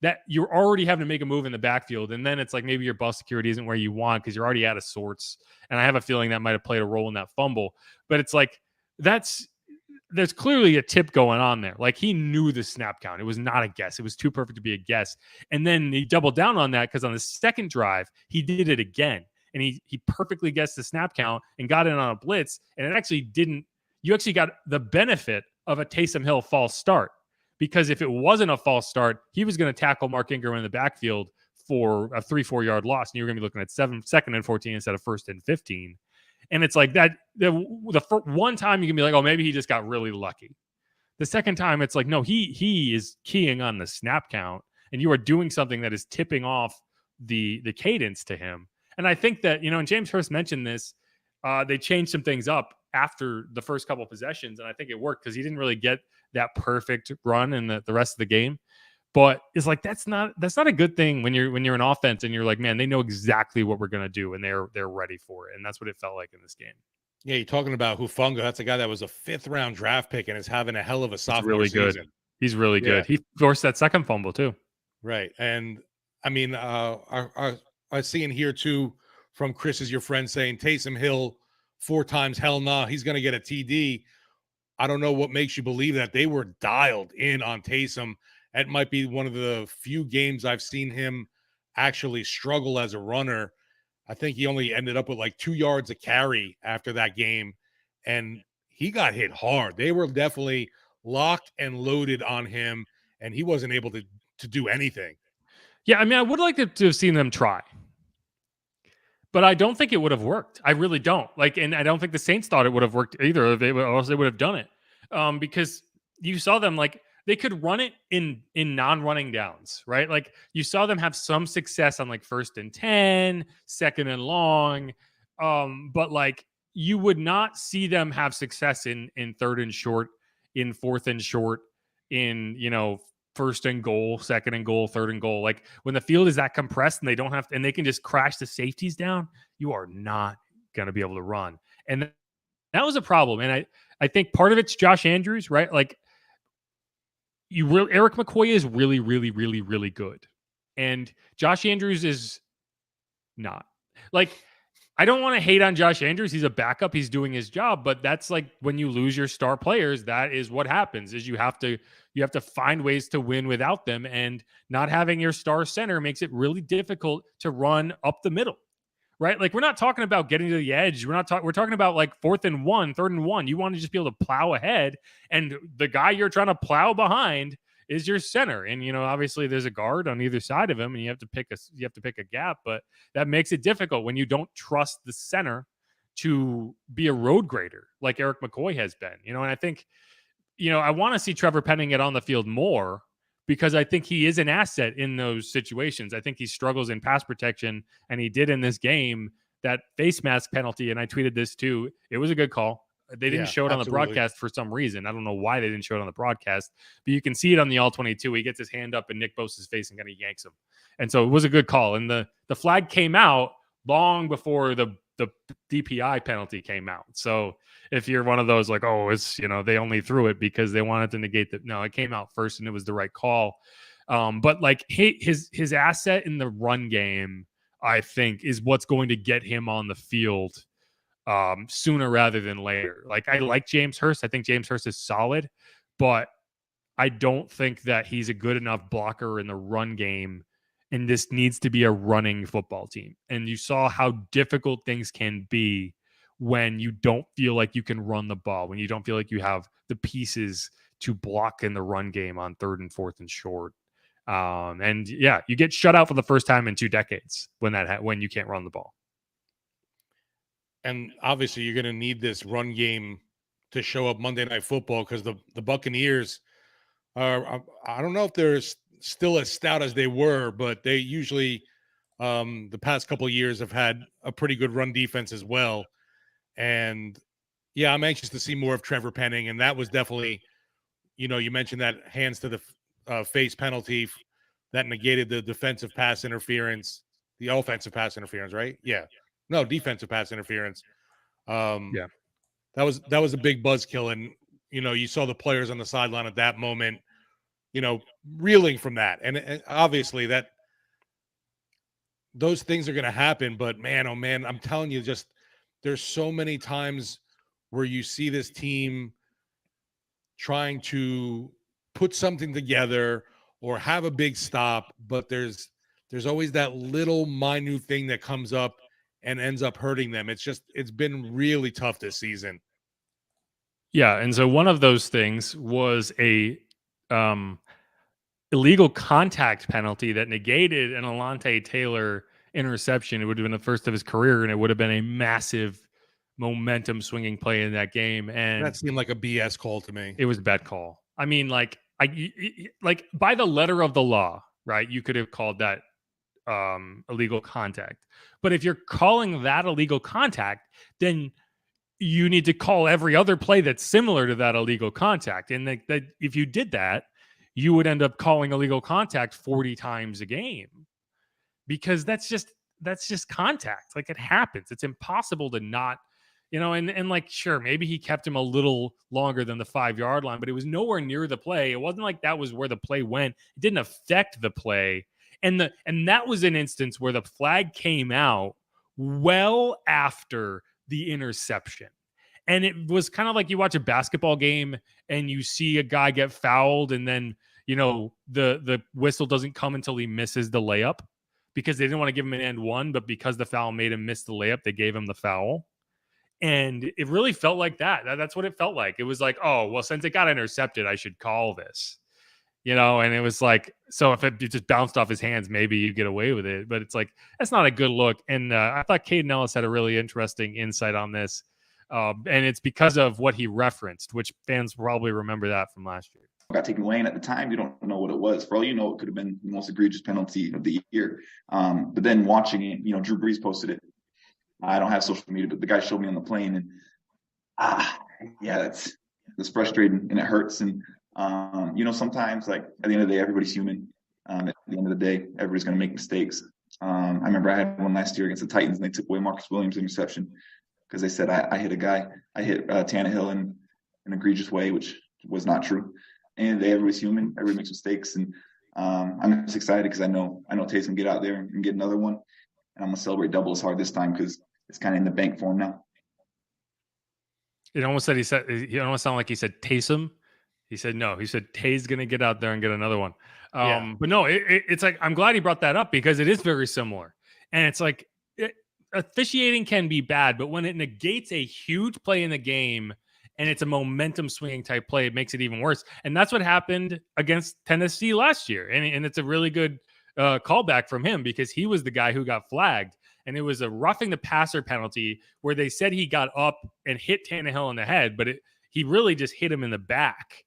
that you're already having to make a move in the backfield. And then it's like maybe your ball security isn't where you want because you're already out of sorts. And I have a feeling that might have played a role in that fumble. But it's like there's clearly a tip going on there. Like he knew the snap count. It was not a guess. It was too perfect to be a guess. And then he doubled down on that because on the second drive, he did it again. And he perfectly guessed the snap count and got in on a blitz. And it actually didn't. You actually got the benefit of a Taysom Hill false start. Because if it wasn't a false start, he was going to tackle Mark Ingram in the backfield for a 3-4 yard loss. And you're going to be looking at 2nd and 14 instead of 1st and 15. And it's like that. The one time you can be like, oh, maybe he just got really lucky. The second time it's like, no, he is keying on the snap count, and you are doing something that is tipping off the cadence to him. And I think that, and James Hurst mentioned this, they changed some things up after the first couple of possessions. And I think it worked because he didn't really get that perfect run in the rest of the game. But it's like that's not a good thing when you're an offense and you're like, man, they know exactly what we're gonna do and they're ready for it. And that's what it felt like in this game. Yeah, you're talking about Hufanga. That's a guy that was a 5th round draft pick and is having a hell of a sophomore really season. Good. He's really good. He forced that second fumble too. Right. And I mean, I see in here too from Chris, is your friend, saying Taysom Hill 4 times, hell nah, he's going to get a TD. I don't know what makes you believe that. They were dialed in on Taysom. That might be one of the few games I've seen him actually struggle as a runner. I think he only ended up with like 2 yards a carry after that game. And he got hit hard. They were definitely locked and loaded on him, and he wasn't able to do anything. Yeah, I mean, I would like to have seen them try, but I don't think it would have worked. I really don't. Like, and I don't think the Saints thought it would have worked either, or else they would have done it. Because you saw them like they could run it in non-running downs, right? Like you saw them have some success on like 1st and 10, 2nd and long, but like you would not see them have success in 3rd and short, in 4th and short, in 1st and goal, 2nd and goal, 3rd and goal. Like when the field is that compressed and they don't have and they can just crash the safeties down, you are not going to be able to run. And that was a problem. And I think part of it's Josh Andrews, right? Like Eric McCoy is really, really, really, really good. And Josh Andrews is not. Like, I don't want to hate on Josh Andrews. He's a backup. He's doing his job, but that's like when you lose your star players, that is what happens is you have to find ways to win without them. And not having your star center makes it really difficult to run up the middle. Right? Like we're not talking about getting to the edge. We're talking about like 4th and 1, 3rd and 1. You want to just be able to plow ahead, and the guy you're trying to plow behind is your center. And obviously there's a guard on either side of him, and you have to pick a gap, but that makes it difficult when you don't trust the center to be a road grader like Eric McCoy has been. And I think I want to see Trevor Penning get on the field more, because I think he is an asset in those situations. I think he struggles in pass protection, and he did in this game. That face mask penalty, and I tweeted this too, it was a good call. They didn't show it on the broadcast for some reason. I don't know why they didn't show it on the broadcast, but you can see it on the All-22. He gets his hand up, and Nick Bosa's face and kind of yanks him. And so it was a good call. And the flag came out long before the DPI penalty came out. So if you're one of those like, oh, it's, they only threw it because they wanted to negate that. No, it came out first and it was the right call. But like his asset in the run game, I think, is what's going to get him on the field sooner rather than later. Like I like James Hurst. I think James Hurst is solid, but I don't think that he's a good enough blocker in the run game. And this needs to be a running football team. And you saw how difficult things can be when you don't feel like you can run the ball, when you don't feel like you have the pieces to block in the run game on 3rd and 4th and short. And yeah, you get shut out for the first time in 2 decades when you can't run the ball. And obviously you're going to need this run game to show up Monday Night Football, because the Buccaneers are, I don't know if they're still as stout as they were, but they usually the past couple of years have had a pretty good run defense as well. And yeah, I'm anxious to see more of Trevor Penning. And that was definitely, you mentioned that hands to the face penalty that negated the defensive pass interference, the offensive pass interference, right? Yeah. No, defensive pass interference. Yeah. That was a big buzzkill. And, you saw the players on the sideline at that moment, reeling from that. And obviously those things are going to happen, but man, oh man, I'm telling you, just there's so many times where you see this team trying to put something together or have a big stop, but there's always that little minute thing that comes up and ends up hurting them. It's been really tough this season. Yeah. And so one of those things was a illegal contact penalty that negated an Alontae Taylor interception. It would have been the first of his career, and it would have been a massive momentum swinging play in that game. And that seemed like a BS call to me. It was a bad call. I mean, like by the letter of the law, right? You could have called that illegal contact. But if you're calling that illegal contact, then you need to call every other play that's similar to that illegal contact. And that if you did that, you would end up calling illegal contact 40 times a game, because that's just contact. Like, it happens. It's impossible to not, and like, sure, maybe he kept him a little longer than the 5-yard line, but it was nowhere near the play. It wasn't like that was where the play went. It didn't affect the play. And that was an instance where the flag came out well after the interception. And it was kind of like you watch a basketball game and you see a guy get fouled, and then, the whistle doesn't come until he misses the layup, because they didn't want to give him an and one, but because the foul made him miss the layup, they gave him the foul. And it really felt like that. That's what it felt like. It was like, oh, well, since it got intercepted, I should call this. And it was like, so if it just bounced off his hands, maybe you get away with it. But it's like, that's not a good look. And I thought Caden Ellis had a really interesting insight on this. And it's because of what he referenced, which fans probably remember that from last year. Got taken away, and at the time, you don't know what it was. For all you know, it could have been the most egregious penalty of the year. But then watching it, Drew Brees posted it. I don't have social media, but the guy showed me on the plane, and that's frustrating and it hurts. And sometimes, like, at the end of the day, everybody's human. At the end of the day, everybody's going to make mistakes. I remember I had one last year against the Titans, and they took away Marcus Williams' interception because they said I hit a guy. I hit Tannehill in an egregious way, which was not true. And everybody's human. Everybody makes mistakes, and I'm just excited because I know Tate's gonna get out there and get another one, and I'm gonna celebrate double as hard this time because it's kind of in the bank for him now. It almost almost sounded like he said Taysom. He said no. He said Tay's gonna get out there and get another one. But no, it's like, I'm glad he brought that up because it is very similar, and it's like officiating can be bad, but when it negates a huge play in the game. And it's a momentum swinging type play, it makes it even worse. And that's what happened against Tennessee last year. And it's a really good callback from him because he was the guy who got flagged. And it was a roughing the passer penalty where they said he got up and hit Tannehill in the head, but he really just hit him in the back.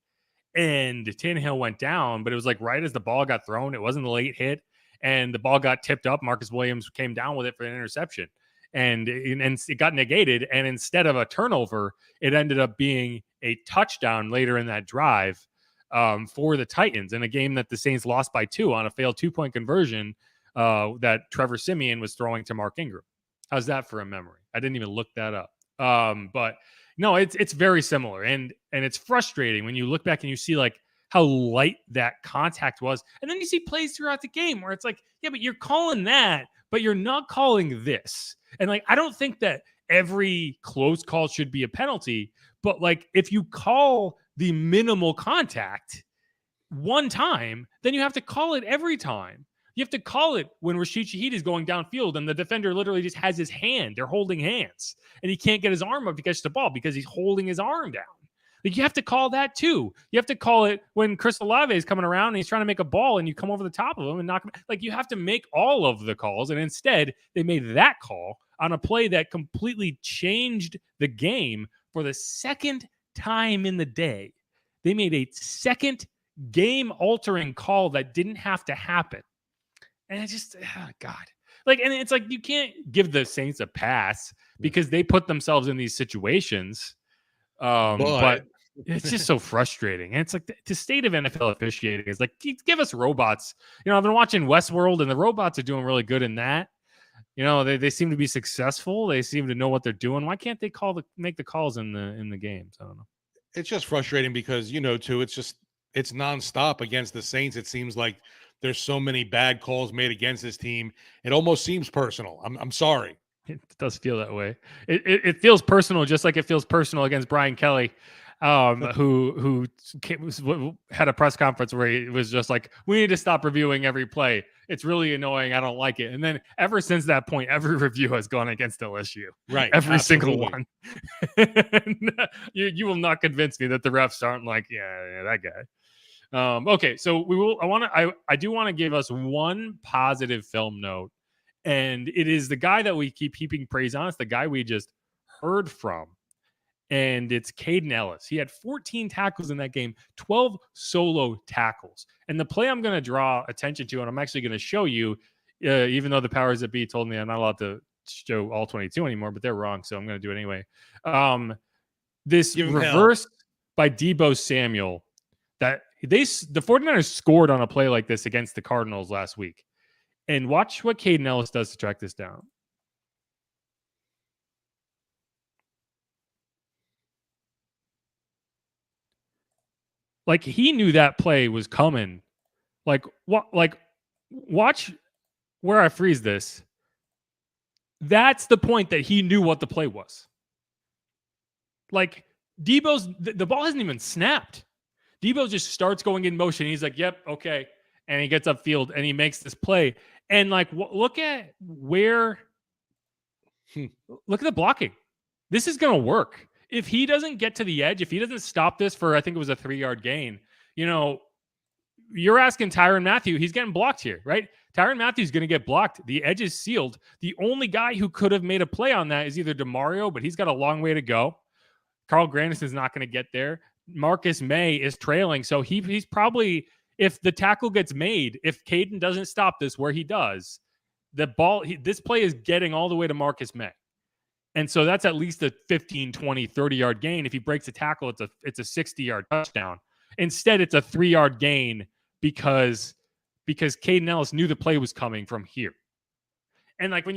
And Tannehill went down, but it was like right as the ball got thrown. It wasn't a late hit. And the ball got tipped up. Marcus Williams came down with it for an interception. And it got negated. And instead of a turnover, it ended up being a touchdown later in that drive for the Titans in a game that the Saints lost by 2 on a failed 2-point conversion that Trevor Siemian was throwing to Mark Ingram. How's that for a memory? I didn't even look that up. But no, it's very similar. And it's frustrating when you look back and you see like how light that contact was. And then you see plays throughout the game where it's like, yeah, but you're calling that, but you're not calling this. And like, I don't think that every close call should be a penalty, but like, if you call the minimal contact one time, then you have to call it every time. You have to call it when Rashid Shaheed is going downfield and the defender literally just has his hand. They're holding hands and he can't get his arm up to catch the ball because he's holding his arm down. Like, you have to call that too. You have to call it when Chris Olave is coming around and he's trying to make a ball and you come over the top of him and knock him. Like, you have to make all of the calls. And instead, they made that call on a play that completely changed the game for the second time in the day. They made a second game-altering call that didn't have to happen. And it's just, oh God. Like, and it's like, you can't give the Saints a pass because they put themselves in these situations. But it's just so frustrating. And it's like the state of NFL officiating is like, give us robots. I've been watching Westworld and the robots are doing really good in that. They seem to be successful. They seem to know what they're doing. Why can't they make the calls in the games? I don't know. It's just frustrating because, too, it's nonstop against the Saints. It seems like there's so many bad calls made against this team. It almost seems personal. I'm sorry. It does feel that way. It feels personal, just like it feels personal against Brian Kelly, who had a press conference where he was just like, we need to stop reviewing every play. It's really annoying. I don't like it. And then ever since that point, every review has gone against LSU. Right. Every absolutely. single one. You will not convince me that the refs aren't like, yeah, that guy. Okay. So I do want to give us one positive film note. And it is the guy that we keep heaping praise on. It's the guy we just heard from. And it's Caden Ellis. He had 14 tackles in that game, 12 solo tackles. And the play I'm going to draw attention to, and I'm actually going to show you, even though the powers that be told me I'm not allowed to show all 22 anymore, but they're wrong, so I'm going to do it anyway. This reverse by Deebo Samuel, that the 49ers scored on a play like this against the Cardinals last week. And watch what Caden Ellis does to track this down. Like, he knew that play was coming. Like, watch where I freeze this. That's the point that he knew what the play was. Like, the ball hasn't even snapped. Deebo just starts going in motion. He's like, yep, okay. And he gets upfield and he makes this play. And like, look at the blocking. This is going to work. If he doesn't get to the edge, if he doesn't stop this for, I think it was a 3-yard gain, you're asking Tyrann Mathieu. He's getting blocked here, right? Tyrann Mathieu's going to get blocked. The edge is sealed. The only guy who could have made a play on that is either DeMario, but he's got a long way to go. Carl Granderson's not going to get there. Marcus May is trailing. So he's probably, if the tackle gets made, if Caden doesn't stop this where he does, the ball, this play is getting all the way to Marcus May. And so that's at least a 15, 20, 30-yard gain. If he breaks a tackle, it's a 60-yard touchdown. Instead, it's a 3-yard gain because Caden Ellis knew the play was coming from here. And like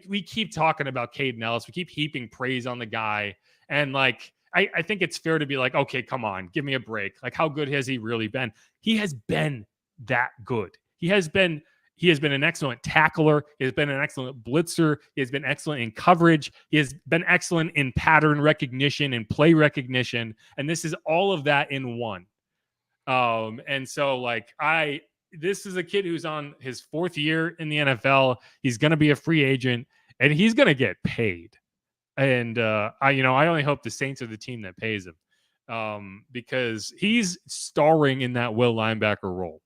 we keep talking about Caden Ellis, we keep heaping praise on the guy. And like, I think it's fair to be like, okay, come on, give me a break. Like, how good has he really been? He has been that good. He has been an excellent tackler. He has been an excellent blitzer. He has been excellent in coverage. He has been excellent in pattern recognition and play recognition. And this is all of that in one. And so like this is a kid who's on his 4th year in the NFL. He's going to be a free agent and he's going to get paid. And I only hope the Saints are the team that pays him, because he's starring in that will linebacker role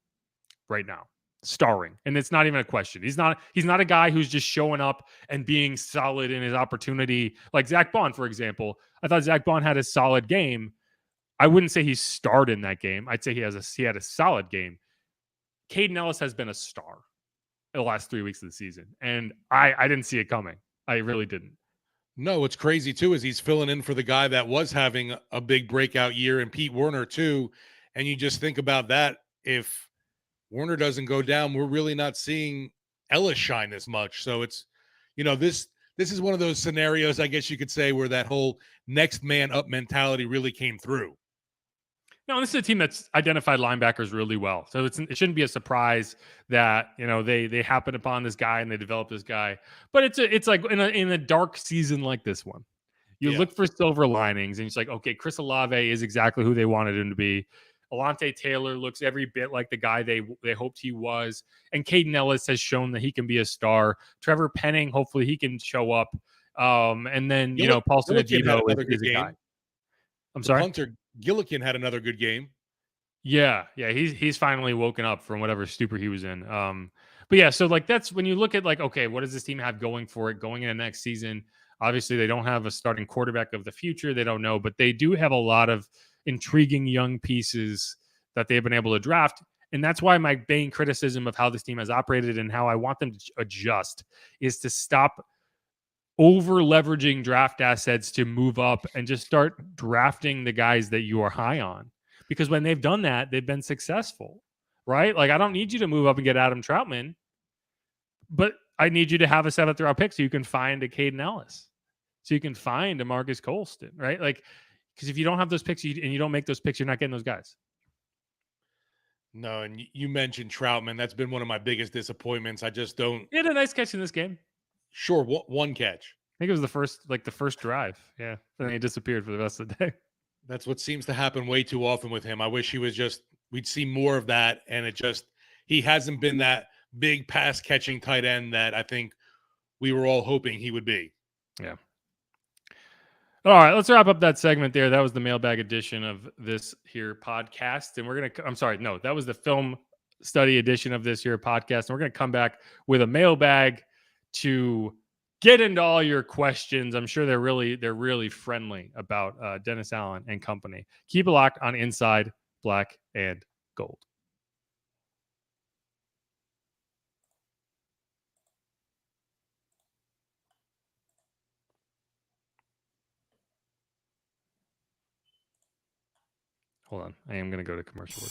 right now. Starring, and it's not even a question. He's not a guy who's just showing up and being solid in his opportunity, like Zach Bond, for example. I thought Zach Bond had a solid game. I wouldn't say he starred in that game. I'd say he had a solid game. Caden Ellis has been a star in the last 3 weeks of the season, and I didn't see it coming. I really didn't. No, what's crazy too is he's filling in for the guy that was having a big breakout year, and Pete Werner too. And you just think about that. If Werner doesn't go down, we're really not seeing Ellis shine as much. So it's, this is one of those scenarios, I guess you could say, where that whole next man up mentality really came through. No, this is a team that's identified linebackers really well. So it shouldn't be a surprise that, they happen upon this guy and they develop this guy. But it's like in a dark season like this one, you look for silver linings and it's like, okay, Chris Olave is exactly who they wanted him to be. Alontae Taylor looks every bit like the guy they hoped he was. And Caden Ellis has shown that he can be a star. Trevor Penning, hopefully he can show up. And then, Paulson Adebo is a guy. I'm sorry? Punter Gillikin had another good game. Yeah, he's finally woken up from whatever stupor he was in. But yeah, so like that's when you look at like, okay, what does this team have going for it going into next season? Obviously, they don't have a starting quarterback of the future. They don't know, but they do have a lot of intriguing young pieces that they've been able to draft. And that's why my main criticism of how this team has operated and how I want them to adjust is to stop over leveraging draft assets to move up and just start drafting the guys that you are high on. Because when they've done that, they've been successful, right? Like, I don't need you to move up and get Adam Troutman, but I need you to have a 7th round pick so you can find a Caden Ellis, so you can find a Marcus Colston, right? Like, because if you don't have those picks and you don't make those picks, you're not getting those guys. No, and you mentioned Troutman. That's been one of my biggest disappointments. I just don't. He had a nice catch in this game. Sure, one catch. I think it was the first drive. Yeah, then he disappeared for the rest of the day. That's what seems to happen way too often with him. I wish we'd see more of that. And he hasn't been that big pass catching tight end that I think we were all hoping he would be. Yeah. All right, let's wrap up that segment there. That was the mailbag edition of this here podcast. And that was the film study edition of this here podcast. And we're going to come back with a mailbag to get into all your questions. I'm sure they're really friendly about Dennis Allen and company. Keep it locked on Inside Black and Gold. Hold on. I am going to go to commercial.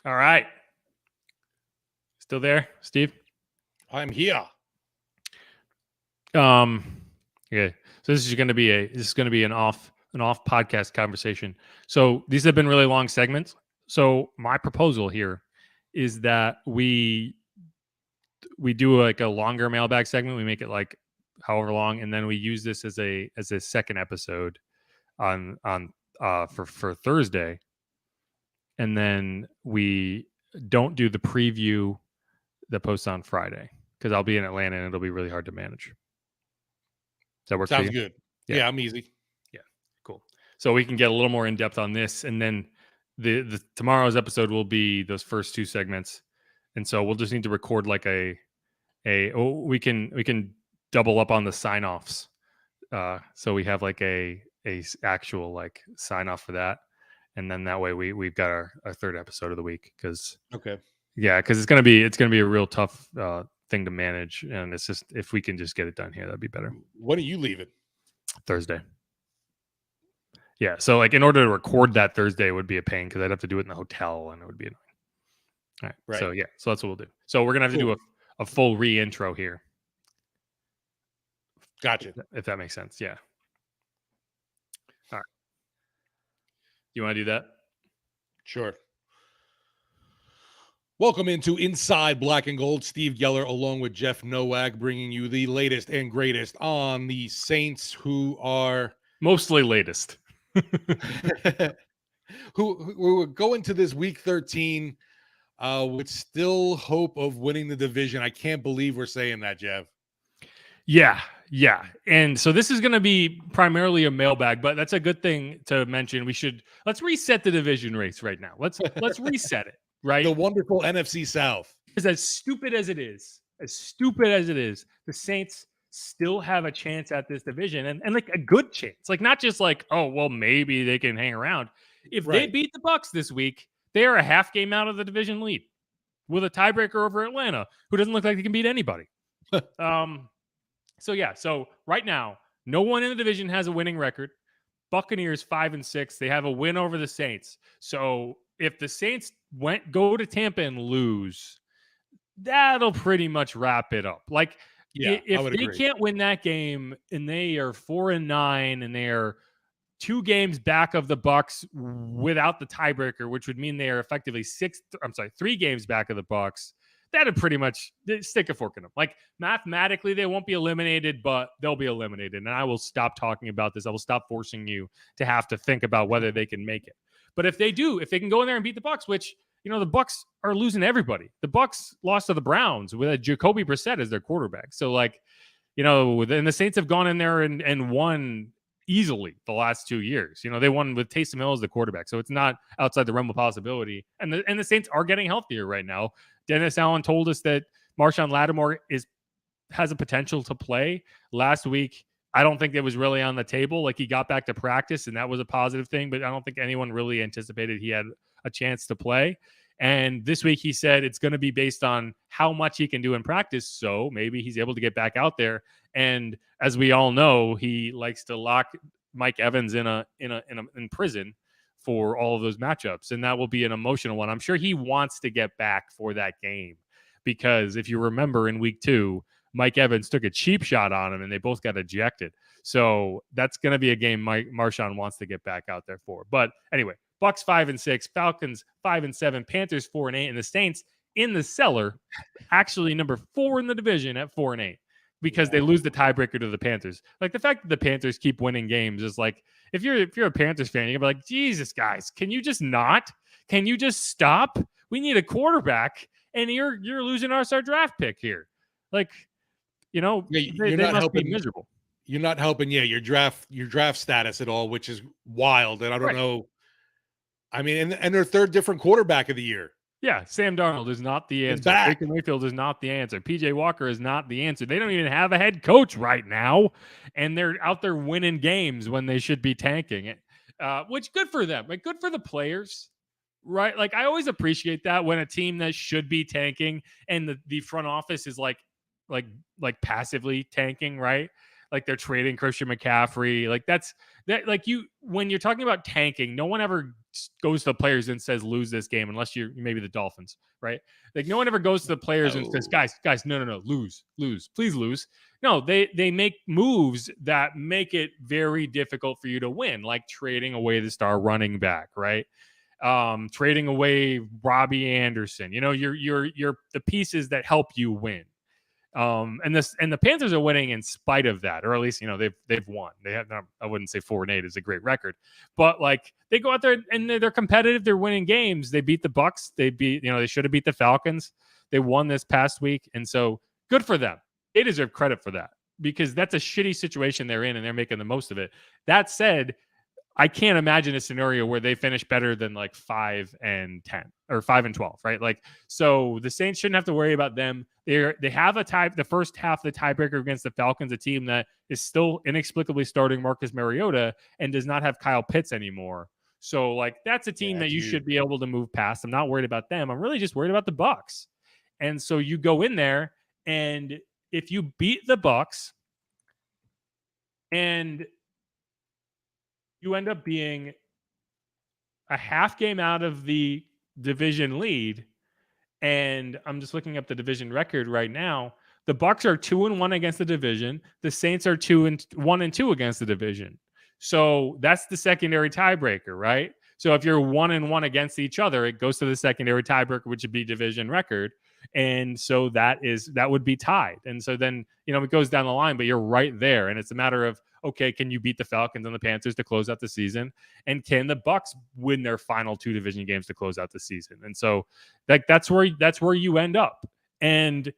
All right. Still there, Steve? I'm here. Okay. So this is going to be an off podcast conversation. So these have been really long segments. So my proposal here is that we do like a longer mailbag segment. We make it like however long, and then we use this as a second episode on for Thursday, and then we don't do the preview that posts on Friday because I'll be in Atlanta and it'll be really hard to manage. Does that work for you? Sounds good. Yeah. Yeah, I'm easy. Yeah, cool. So we can get a little more in depth on this, and then the tomorrow's episode will be those first two segments, and so we'll just need to record like we can double up on the sign offs, so we have like a actual like sign off for that, and then that way we've got our third episode of the week because Okay. because it's gonna be a real tough thing to manage, and it's just if we can just get it done here, that'd be better. When are you leaving? Thursday. Yeah, so like in order to record that Thursday would be a pain because I'd have to do it in the hotel and it would be annoying. All right. Right. So yeah, so that's what we'll do. So we're gonna have to do a full re-intro here. Gotcha. If that makes sense. Yeah. All right. You want to do that? Sure. Welcome into Inside Black and Gold. Steve Geller along with Jeff Nowak bringing you the latest and greatest on the Saints, who are mostly latest. who are going to this week 13 with still hope of winning the division. I can't believe we're saying that, Jeff. Yeah. And so this is going to be primarily a mailbag, but that's a good thing to mention. Let's reset the division race right now. Let's reset it, right? The wonderful NFC South. Because as stupid as it is, the Saints still have a chance at this division and like a good chance. Like not just like, oh, well, maybe they can hang around. If they beat the Bucs this week, they are a half game out of the division lead with a tiebreaker over Atlanta, who doesn't look like they can beat anybody. So right now, no one in the division has a winning record. Buccaneers 5-6. They have a win over the Saints. So if the Saints go to Tampa and lose, that'll pretty much wrap it up. Like if they can't win that game and they are 4-9 and they are 2 games back of the Bucs without the tiebreaker, which would mean they are effectively 3 games back of the Bucs. That'd pretty much stick a fork in them. Like mathematically, they won't be eliminated, but they'll be eliminated. And I will stop talking about this. I will stop forcing you to have to think about whether they can make it. But if they can go in there and beat the Bucs, which the Bucs are losing everybody. The Bucs lost to the Browns with Jacoby Brissett as their quarterback. So and the Saints have gone in there and won easily the last 2 years. They won with Taysom Hill as the quarterback. So it's not outside the realm of possibility. And the Saints are getting healthier right now. Dennis Allen told us that Marshawn Lattimore has a potential to play. Last week, I don't think it was really on the table. Like he got back to practice and that was a positive thing, but I don't think anyone really anticipated he had a chance to play. And this week he said it's going to be based on how much he can do in practice. So maybe he's able to get back out there. And as we all know, he likes to lock Mike Evans in prison for all of those matchups. And that will be an emotional one. I'm sure he wants to get back for that game because if you remember in week 2, Mike Evans took a cheap shot on him and they both got ejected. So that's going to be a game Marshawn wants to get back out there for. But anyway, Bucs 5-6, Falcons 5-7, Panthers 4-8, and the Saints in the cellar, actually number 4 in the division at 4-8 because they lose the tiebreaker to the Panthers. Like the fact that the Panthers keep winning games is like, if you're a Panthers fan, you're gonna be like, Jesus, guys, can you just not? Can you just stop? We need a quarterback, and you're losing our draft pick here. Like, they must helping, be miserable. You're not helping, your draft status at all, which is wild. And I don't know. I mean, and their third different quarterback of the year. Yeah, Sam Darnold is not the answer. Baker Mayfield is not the answer. PJ Walker is not the answer. They don't even have a head coach right now, and they're out there winning games when they should be tanking it. Which good for them. Like good for the players, right? Like I always appreciate that when a team that should be tanking and the front office is like passively tanking, right? like they're trading Christian McCaffrey. Like that. Like when you're talking about tanking, no one ever goes to the players and says lose this game unless you're maybe the Dolphins, right? Like no one ever goes to the players and says, guys, no, lose, please lose. No, they make moves that make it very difficult for you to win, like trading away the star running back, right? Trading away Robbie Anderson. You're the pieces that help you win. And the Panthers are winning in spite of that, or at least they've won. They have not, I wouldn't say 4-8 is a great record, but like they go out there and they're competitive. They're winning games. They beat the Bucks. They should have beat the Falcons. They won this past week, and so good for them. They deserve credit for that because that's a shitty situation they're in, and they're making the most of it. That said, I can't imagine a scenario where they finish better than like 5-10 or 5-12, right? Like, so the Saints shouldn't have to worry about them. They have the first half of the tiebreaker against the Falcons, a team that is still inexplicably starting Marcus Mariota and does not have Kyle Pitts anymore. So like, that's a team that you should be able to move past. I'm not worried about them. I'm really just worried about the Bucks. And so you go in there, and if you beat the Bucks and you end up being a half game out of the division lead, and I'm just looking up the division record right now. The Bucks are 2-1 against the division. The Saints are 1-2 against the division. So that's the secondary tiebreaker, right? So if you're 1-1 against each other, it goes to the secondary tiebreaker, which would be division record. And so that would be tied. And so then, it goes down the line, but you're right there. And it's a matter of, okay, can you beat the Falcons and the Panthers to close out the season? And can the Bucks win their final 2 division games to close out the season? And so that's where you end up. And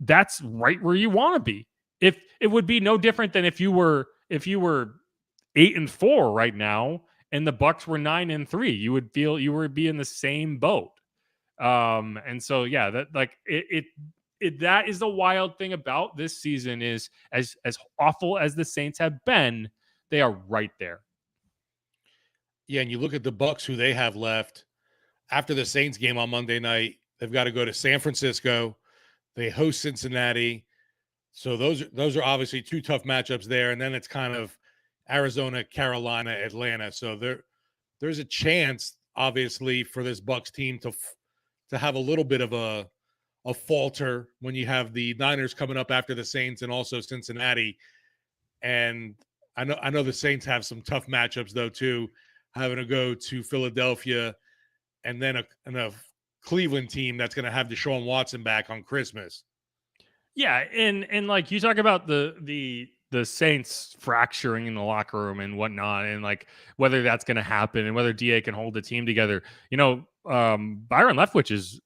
that's right where you want to be. If it would be no different than if you were 8-4 right now and the Bucks were 9-3, you would feel you would be in the same boat. And so, yeah, that like that is the wild thing about this season is as awful as the Saints have been, they are right there. Yeah, and you look at the Bucks, who they have left after the Saints game on Monday night. They've got to go to San Francisco. They host Cincinnati. So those are obviously 2 tough matchups there. And then it's kind of Arizona, Carolina, Atlanta. So there's a chance, obviously, for this Bucks team to have a little bit of a falter when you have the Niners coming up after the Saints and also Cincinnati. And I know the Saints have some tough matchups though too, having to go to Philadelphia and then a Cleveland team that's going to have Deshaun Watson back on Christmas. Yeah, and like you talk about the Saints fracturing in the locker room and whatnot, and like whether that's going to happen and whether DA can hold the team together. Byron Leftwich is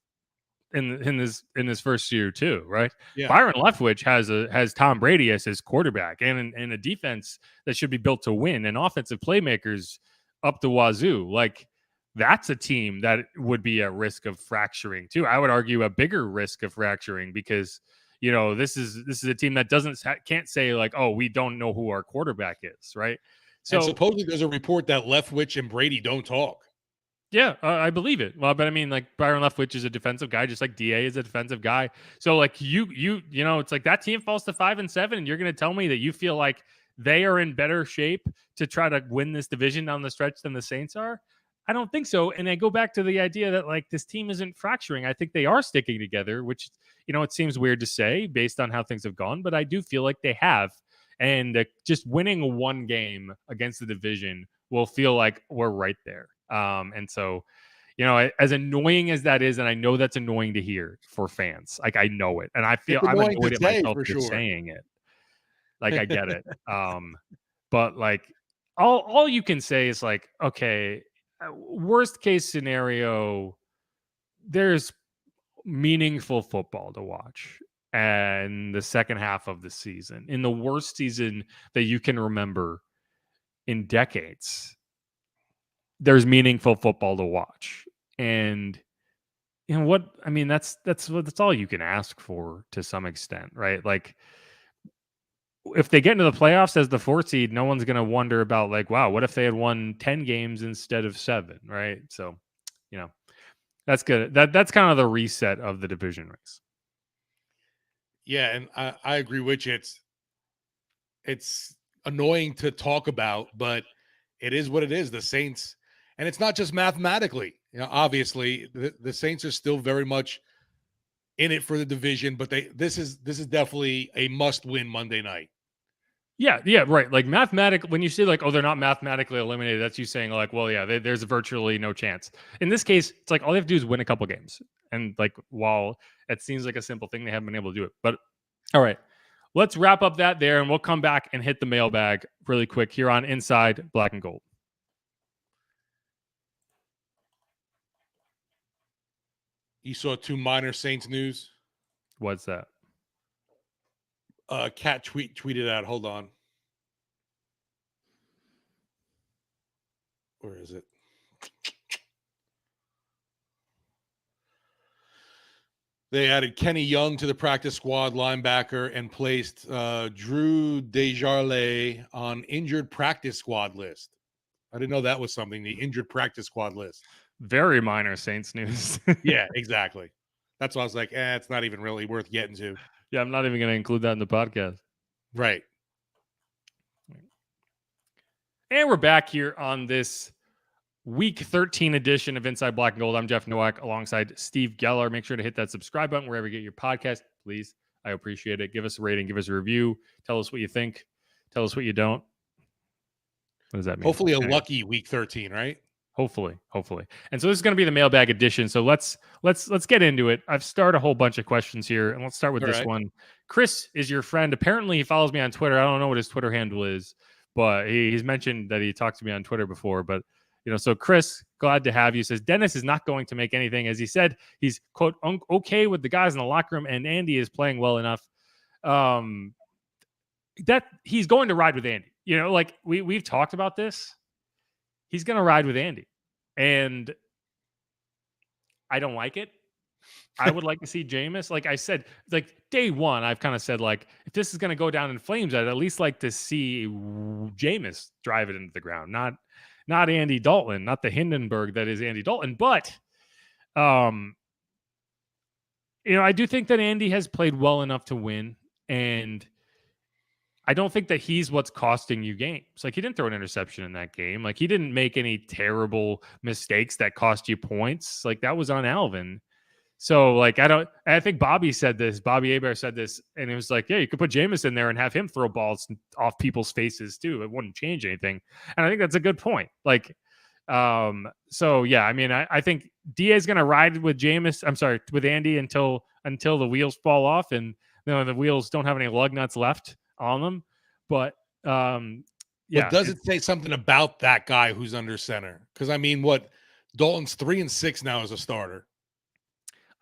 in his first year too, right? Yeah. Byron Leftwich has Tom Brady as his quarterback and a defense that should be built to win and offensive playmakers up the wazoo. Like that's a team that would be at risk of fracturing too. I would argue a bigger risk of fracturing because this is a team that can't say like, oh, we don't know who our quarterback is, right? So and supposedly there's a report that Leftwich and Brady don't talk. Yeah, I believe it. Well, but I mean, like Byron Leftwich is a defensive guy, just like DA is a defensive guy. So like it's like that team falls to 5-7, and you're going to tell me that you feel like they are in better shape to try to win this division down the stretch than the Saints are? I don't think so. And I go back to the idea that like this team isn't fracturing. I think they are sticking together, which it seems weird to say based on how things have gone, but I do feel like they have. And just winning 1 game against the division will feel like we're right there. And so, as annoying as that is, and I know that's annoying to hear for fans, like I know it, and I feel I'm annoyed at myself for saying it. Like I get it. But like all you can say is like, okay, worst case scenario, there's meaningful football to watch and the second half of the season in the worst season that you can remember in decades. There's meaningful football to watch. And that's all you can ask for to some extent, right? Like if they get into the playoffs as the 4th seed, no one's going to wonder about like, wow, what if they had won 10 games instead of 7, right? So, that's good. That's kind of the reset of the division race. Yeah, and I agree with you. it's annoying to talk about, but it is what it is. The Saints, and it's not just mathematically. Obviously, the Saints are still very much in it for the division, but this is definitely a must-win Monday night. Yeah, right. Like when you say like, oh, they're not mathematically eliminated, that's you saying like, well, yeah, there's virtually no chance. In this case, it's like all they have to do is win a couple games, and like while it seems like a simple thing, they haven't been able to do it. But all right, let's wrap up that there, and we'll come back and hit the mailbag really quick here on Inside Black and Gold. You saw 2 minor Saints news. What's that? Cat tweeted out. Hold on. Where is it? They added Kenny Young to the practice squad, linebacker, and placed Drew Desjardins on injured practice squad list. I didn't know that was something, the injured practice squad list. Very minor Saints news. Yeah, exactly. That's why I was like, it's not even really worth getting to. Yeah, I'm not even going to include that in the podcast. Right. And we're back here on this Week 13 edition of Inside Black and Gold. I'm Jeff Nowak alongside Steve Geller. Make sure to hit that subscribe button wherever you get your podcast, please. I appreciate it. Give us a rating. Give us a review. Tell us what you think. Tell us what you don't. What does that mean? Hopefully a lucky Week 13, right? Hopefully. And so this is going to be the mailbag edition. So let's get into it. I've started a whole bunch of questions here, and let's start with this one. Chris is your friend. Apparently, he follows me on Twitter. I don't know what his Twitter handle is, but he's mentioned that he talked to me on Twitter before. But so Chris, glad to have you. Says Dennis is not going to make anything, as he said. He's quote okay with the guys in the locker room, and Andy is playing well enough. That he's going to ride with Andy. Like we've talked about this. He's going to ride with Andy. And I don't like it. I would like to see Jameis. Like I said, like day one, I've kind of said, like, if this is going to go down in flames, I'd at least like to see Jameis drive it into the ground, not Andy Dalton, not the Hindenburg that is Andy Dalton. But, I do think that Andy has played well enough to win. And I don't think that he's what's costing you games. Like, he didn't throw an interception in that game. Like, he didn't make any terrible mistakes that cost you points. Like, that was on Alvin. So, like, I think Bobby Hebert said this, and it was like, yeah, you could put Jameis in there and have him throw balls off people's faces too. It wouldn't change anything. And I think that's a good point. Like, so yeah, I mean, I think DA is going to ride with with Andy until the wheels fall off and the wheels don't have any lug nuts left on them. But yeah. But does it say something about that guy who's under center? Because I mean, Dalton's 3-6 now as a starter.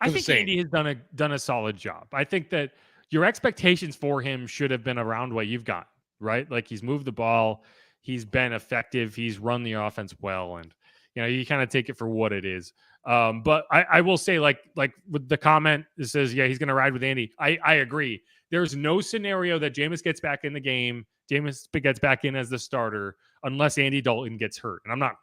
I think Andy has done a solid job. I think that your expectations for him should have been around what you've got, right? Like, he's moved the ball, he's been effective, he's run the offense well, and you kind of take it for what it is. But I will say, like with the comment that says, yeah, he's going to ride with Andy. I agree. There's no scenario that Jameis gets back in the game, Jameis gets back in as the starter, unless Andy Dalton gets hurt. And I'm not,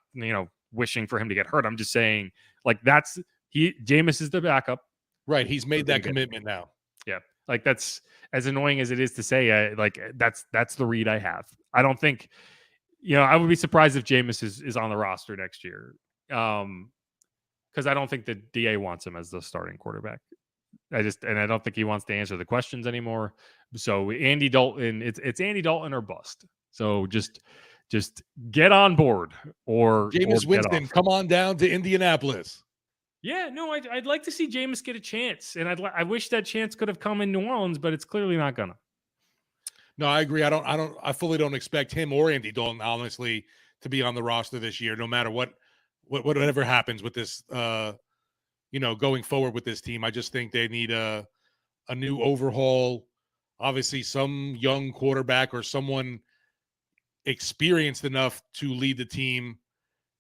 wishing for him to get hurt. I'm just saying, like, Jameis is the backup. Right. He's made that commitment now. Yeah. Like, that's as annoying as it is to say. That's the read I have. I don't think, I would be surprised if Jameis is on the roster next year. Because I don't think the DA wants him as the starting quarterback. I don't think he wants to answer the questions anymore. So Andy Dalton, it's Andy Dalton or bust. So just get on board or Jameis Winston, come on down to Indianapolis. Yeah, no, I'd like to see Jameis get a chance, and I wish that chance could have come in New Orleans, but it's clearly not gonna. No, I agree. I fully don't expect him or Andy Dalton, honestly, to be on the roster this year, no matter whatever happens with this. Going forward with this team, I just think they need a new overhaul. Obviously, some young quarterback or someone experienced enough to lead the team,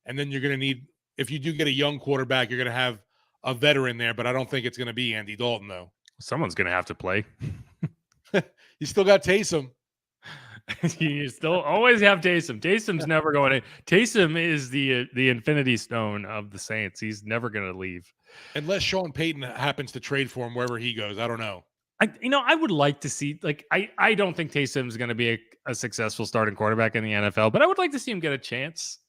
and then you're going to need. If you do get a young quarterback, you're going to have a veteran there, but I don't think it's going to be Andy Dalton, though. Someone's going to have to play. You still got Taysom. You still always have Taysom. Taysom's never going in. Taysom is the infinity stone of the Saints. He's never going to leave. Unless Sean Payton happens to trade for him wherever he goes. I don't know. I would like to see, like, I don't think Taysom's going to be a successful starting quarterback in the NFL, but I would like to see him get a chance,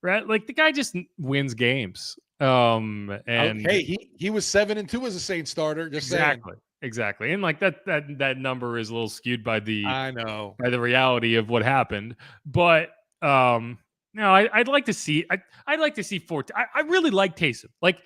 right? Like, the guy just wins games. And Hey, he was 7-2 as a Saints starter. Just saying. exactly. And like that number is a little skewed by the I know. reality of what happened. But no, I'd like to see. I'd like to see I really like Taysom. Like,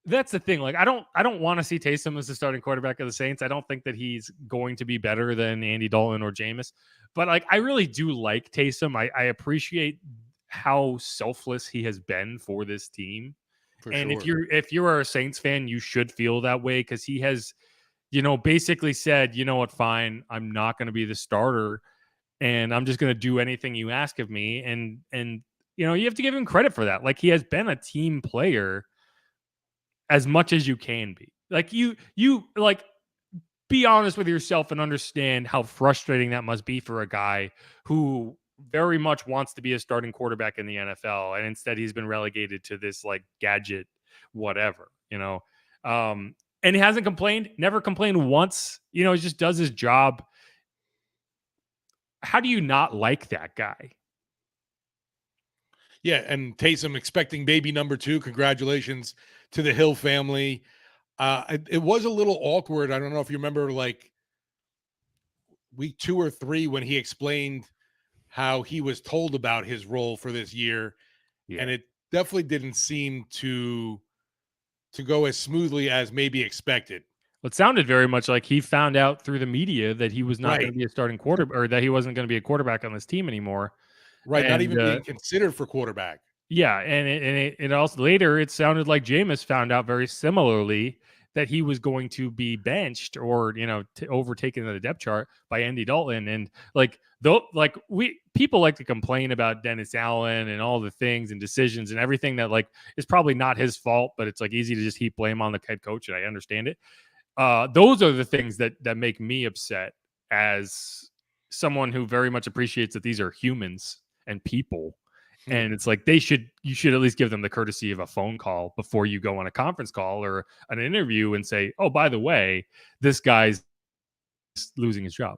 that's the thing. Like, I don't want to see Taysom as the starting quarterback of the Saints. I don't think that he's going to be better than Andy Dalton or Jameis. But like, I really do like Taysom. I appreciate how selfless he has been for this team. For And sure. if you're a Saints fan, you should feel that way, because he has, basically said, you know what, fine, I'm not going to be the starter, and I'm just going to do anything you ask of me. And you have to give him credit for that. Like, he has been a team player as much as you can be. Like, you like, be honest with yourself and understand how frustrating that must be for a guy who very much wants to be a starting quarterback in the NFL, and instead he's been relegated to this like gadget whatever. And he hasn't complained, never complained once. He just does his job. How do you not like that guy? Yeah, and Taysom expecting baby number 2. Congratulations to the Hill family. It was a little awkward. I don't know if you remember, like week 2 or 3, when he explained how he was told about his role for this year, and it definitely didn't seem to go as smoothly as maybe expected. It sounded very much like he found out through the media that he was not going to be a starting quarterback, or that he wasn't going to be a quarterback on this team anymore. Right, not And even being considered for quarterback. yeah, and it also later it sounded like Jameis found out very similarly that he was going to be benched, or overtaken in the depth chart by Andy Dalton. And like, though, like, people like to complain about Dennis Allen and all the things and decisions and everything that like is probably not his fault, but it's like easy to just heap blame on the head coach, and I understand it. Those are the things that make me upset as someone who very much appreciates that these are humans and people. And it's like, you should at least give them the courtesy of a phone call before you go on a conference call or an interview and say, oh, by the way, this guy's losing his job.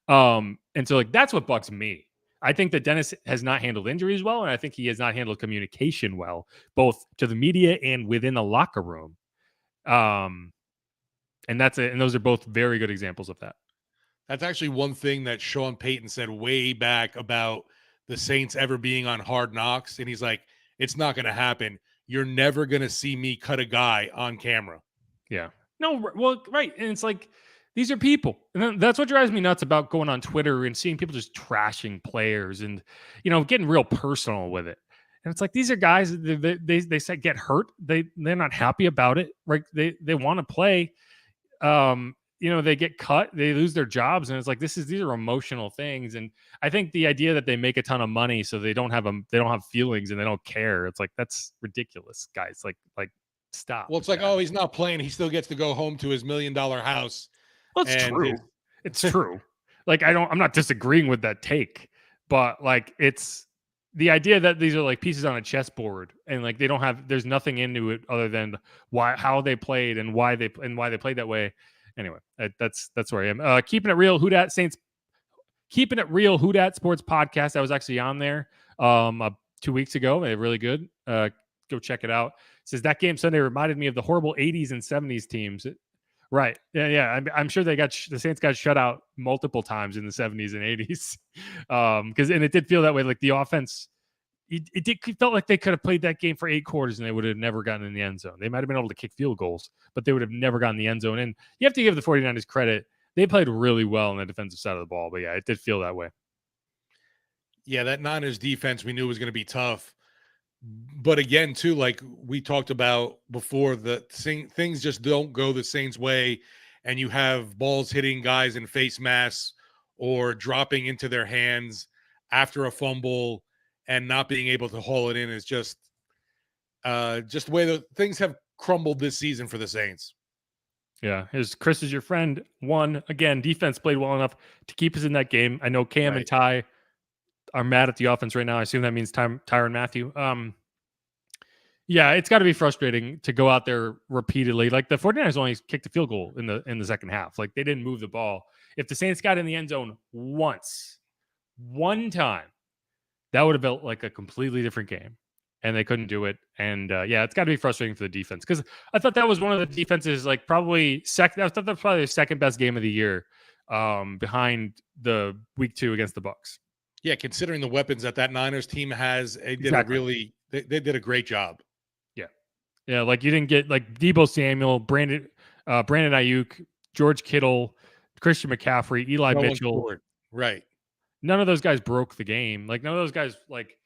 And so like, that's what bugs me. I think that Dennis has not handled injuries well, and I think he has not handled communication well, both to the media and within the locker room. And that's it. And those are both very good examples of that. That's actually one thing that Sean Payton said way back about the Saints ever being on Hard Knocks. And he's like, it's not going to happen. You're never going to see me cut a guy on camera. Yeah. No, well, right. And it's like, these are people. And that's what drives me nuts about going on Twitter and seeing people just trashing players and, getting real personal with it. And it's like, these are guys, they say get hurt. They're not happy about it. Right. They want to play. They get cut, they lose their jobs, and it's like, these are emotional things. And I think the idea that they make a ton of money so they don't have feelings and they don't care, it's like, that's ridiculous, guys. Like stop. Well, it's like, oh, he's not playing, he still gets to go home to his $1 million house. Well, it's true. It's true. Like, I'm not disagreeing with that take, but like, it's the idea that these are like pieces on a chessboard, and like there's nothing into it other than how they played and why they played that way. Anyway, that's where I am. Keeping it real, Who Dat Saints. Keeping it real, Who Dat Sports podcast. I was actually on there 2 weeks ago. They're really good. Go check it out. It says that game Sunday reminded me of the horrible 80s and 70s teams. Right. Yeah. I'm sure the Saints got shut out multiple times in the 70s and 80s. And it did feel that way. Like, the offense, it felt like they could have played that game for 8 quarters and they would have never gotten in the end zone. They might have been able to kick field goals, but they would have never gotten the end zone. And you have to give the 49ers credit. They played really well on the defensive side of the ball. But yeah, it did feel that way. Yeah, that Niners defense we knew was going to be tough. But again, too, like we talked about before, things just don't go the Saints' way, and you have balls hitting guys in face masks or dropping into their hands after a fumble and not being able to haul it in is just the way the things have crumbled this season for the Saints. Yeah, Chris is your friend. One, again, defense played well enough to keep us in that game. I know Cam and Ty are mad at the offense right now. I assume that means Tyrann Mathieu. Yeah, it's got to be frustrating to go out there repeatedly. Like the 49ers only kicked a field goal in the second half. Like they didn't move the ball. If the Saints got in the end zone one time, that would have built like a completely different game. And they couldn't do it. And yeah, it's got to be frustrating for the defense because I thought that was one of the defenses, like probably second. I thought that was probably the second best game of the year, behind the week 2 against the Bucs. Yeah, considering the weapons that Niners team has, they did Exactly. they did a great job. Yeah, like you didn't get like Deebo Samuel, Brandon Ayuk, George Kittle, Christian McCaffrey, Eli No one Mitchell. scored. Right. None of those guys broke the game. Like none of those guys like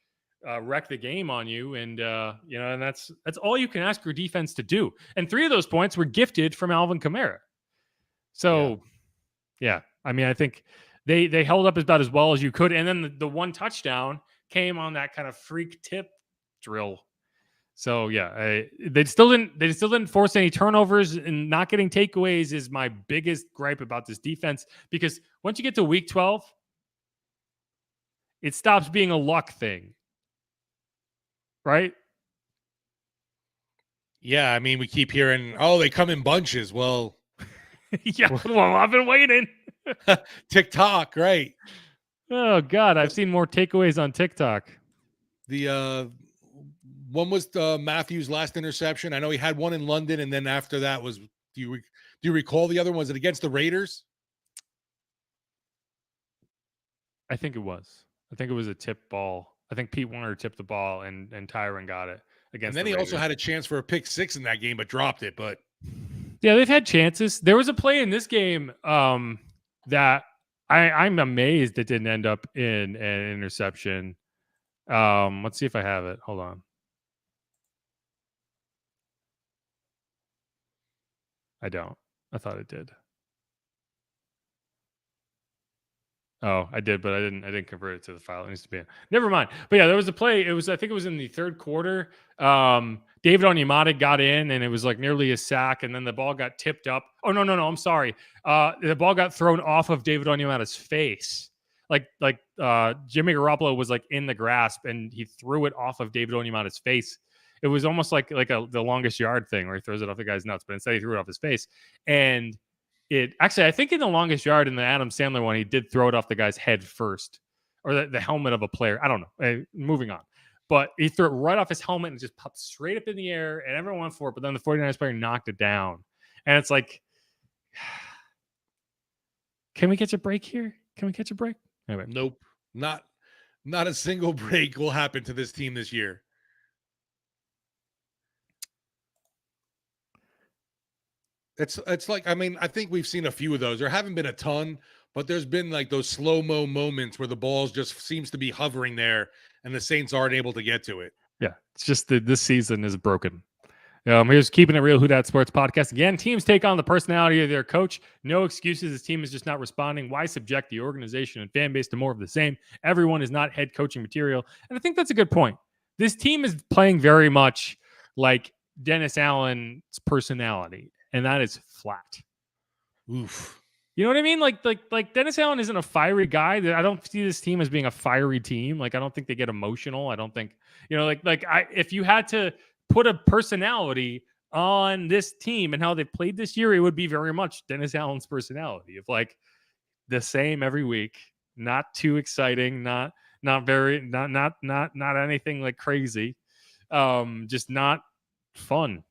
wrecked the game on you. And and that's all you can ask your defense to do. And 3 of those points were gifted from Alvin Kamara. So yeah, I mean, I think they held up about as well as you could. And then the one touchdown came on that kind of freak tip drill. So yeah, they still didn't force any turnovers, and not getting takeaways is my biggest gripe about this defense, because once you get to week 12, it stops being a luck thing. Right? Yeah, I mean, we keep hearing, oh, they come in bunches. Well, yeah, well, I've been waiting. TikTok, right? Oh God, I've seen more takeaways on TikTok. The one was Matthews' last interception. I know he had one in London, and then after that was. Do you recall the other one? Was it against the Raiders? I think it was. I think it was a tip ball. I think Pete Warner tipped the ball, and Tyron got it against. And then the he Raiders. also had a chance for a pick 6 in that game, but dropped it. But yeah, they've had chances. There was a play in this game that I'm amazed it didn't end up in an interception. Let's see if I have it. Hold on. I don't. I thought it did. Oh, I did, but I didn't convert it to the file it needs to be in. Never mind. But yeah, there was a play. I think it was in the third quarter. David Onyemata got in, and it was like nearly a sack, and then the ball got tipped up. Oh no, I'm sorry. The ball got thrown off of David Onyemata's face. Like Jimmy Garoppolo was like in the grasp, and he threw it off of David Onyemata's face. It was almost like the longest yard thing where he throws it off the guy's nuts, but instead he threw it off his face. And it actually, I think in the longest yard in the Adam Sandler one, he did throw it off the guy's head first, or the helmet of a player. I don't know. Moving on. But he threw it right off his helmet and just popped straight up in the air, and everyone went for it. But then the 49ers player knocked it down. And it's like, can we catch a break here? Can we catch a break? Anyway. Nope. Not a single break will happen to this team this year. It's like, I mean, I think we've seen a few of those. There haven't been a ton, but there's been like those slow-mo moments where the balls just seems to be hovering there and the Saints aren't able to get to it. Yeah, it's just that this season is broken. Here's Keeping It Real, Who Dat Sports Podcast. Again, teams take on the personality of their coach. No excuses. This team is just not responding. Why subject the organization and fan base to more of the same? Everyone is not head coaching material. And I think that's a good point. This team is playing very much like Dennis Allen's personality, and that is flat. Oof. You know what I mean? Like Dennis Allen isn't a fiery guy. I don't see this team as being a fiery team. Like I don't think they get emotional. I don't think, if you had to put a personality on this team and how they played this year, it would be very much Dennis Allen's personality of like the same every week, not too exciting, not anything like crazy, just not fun.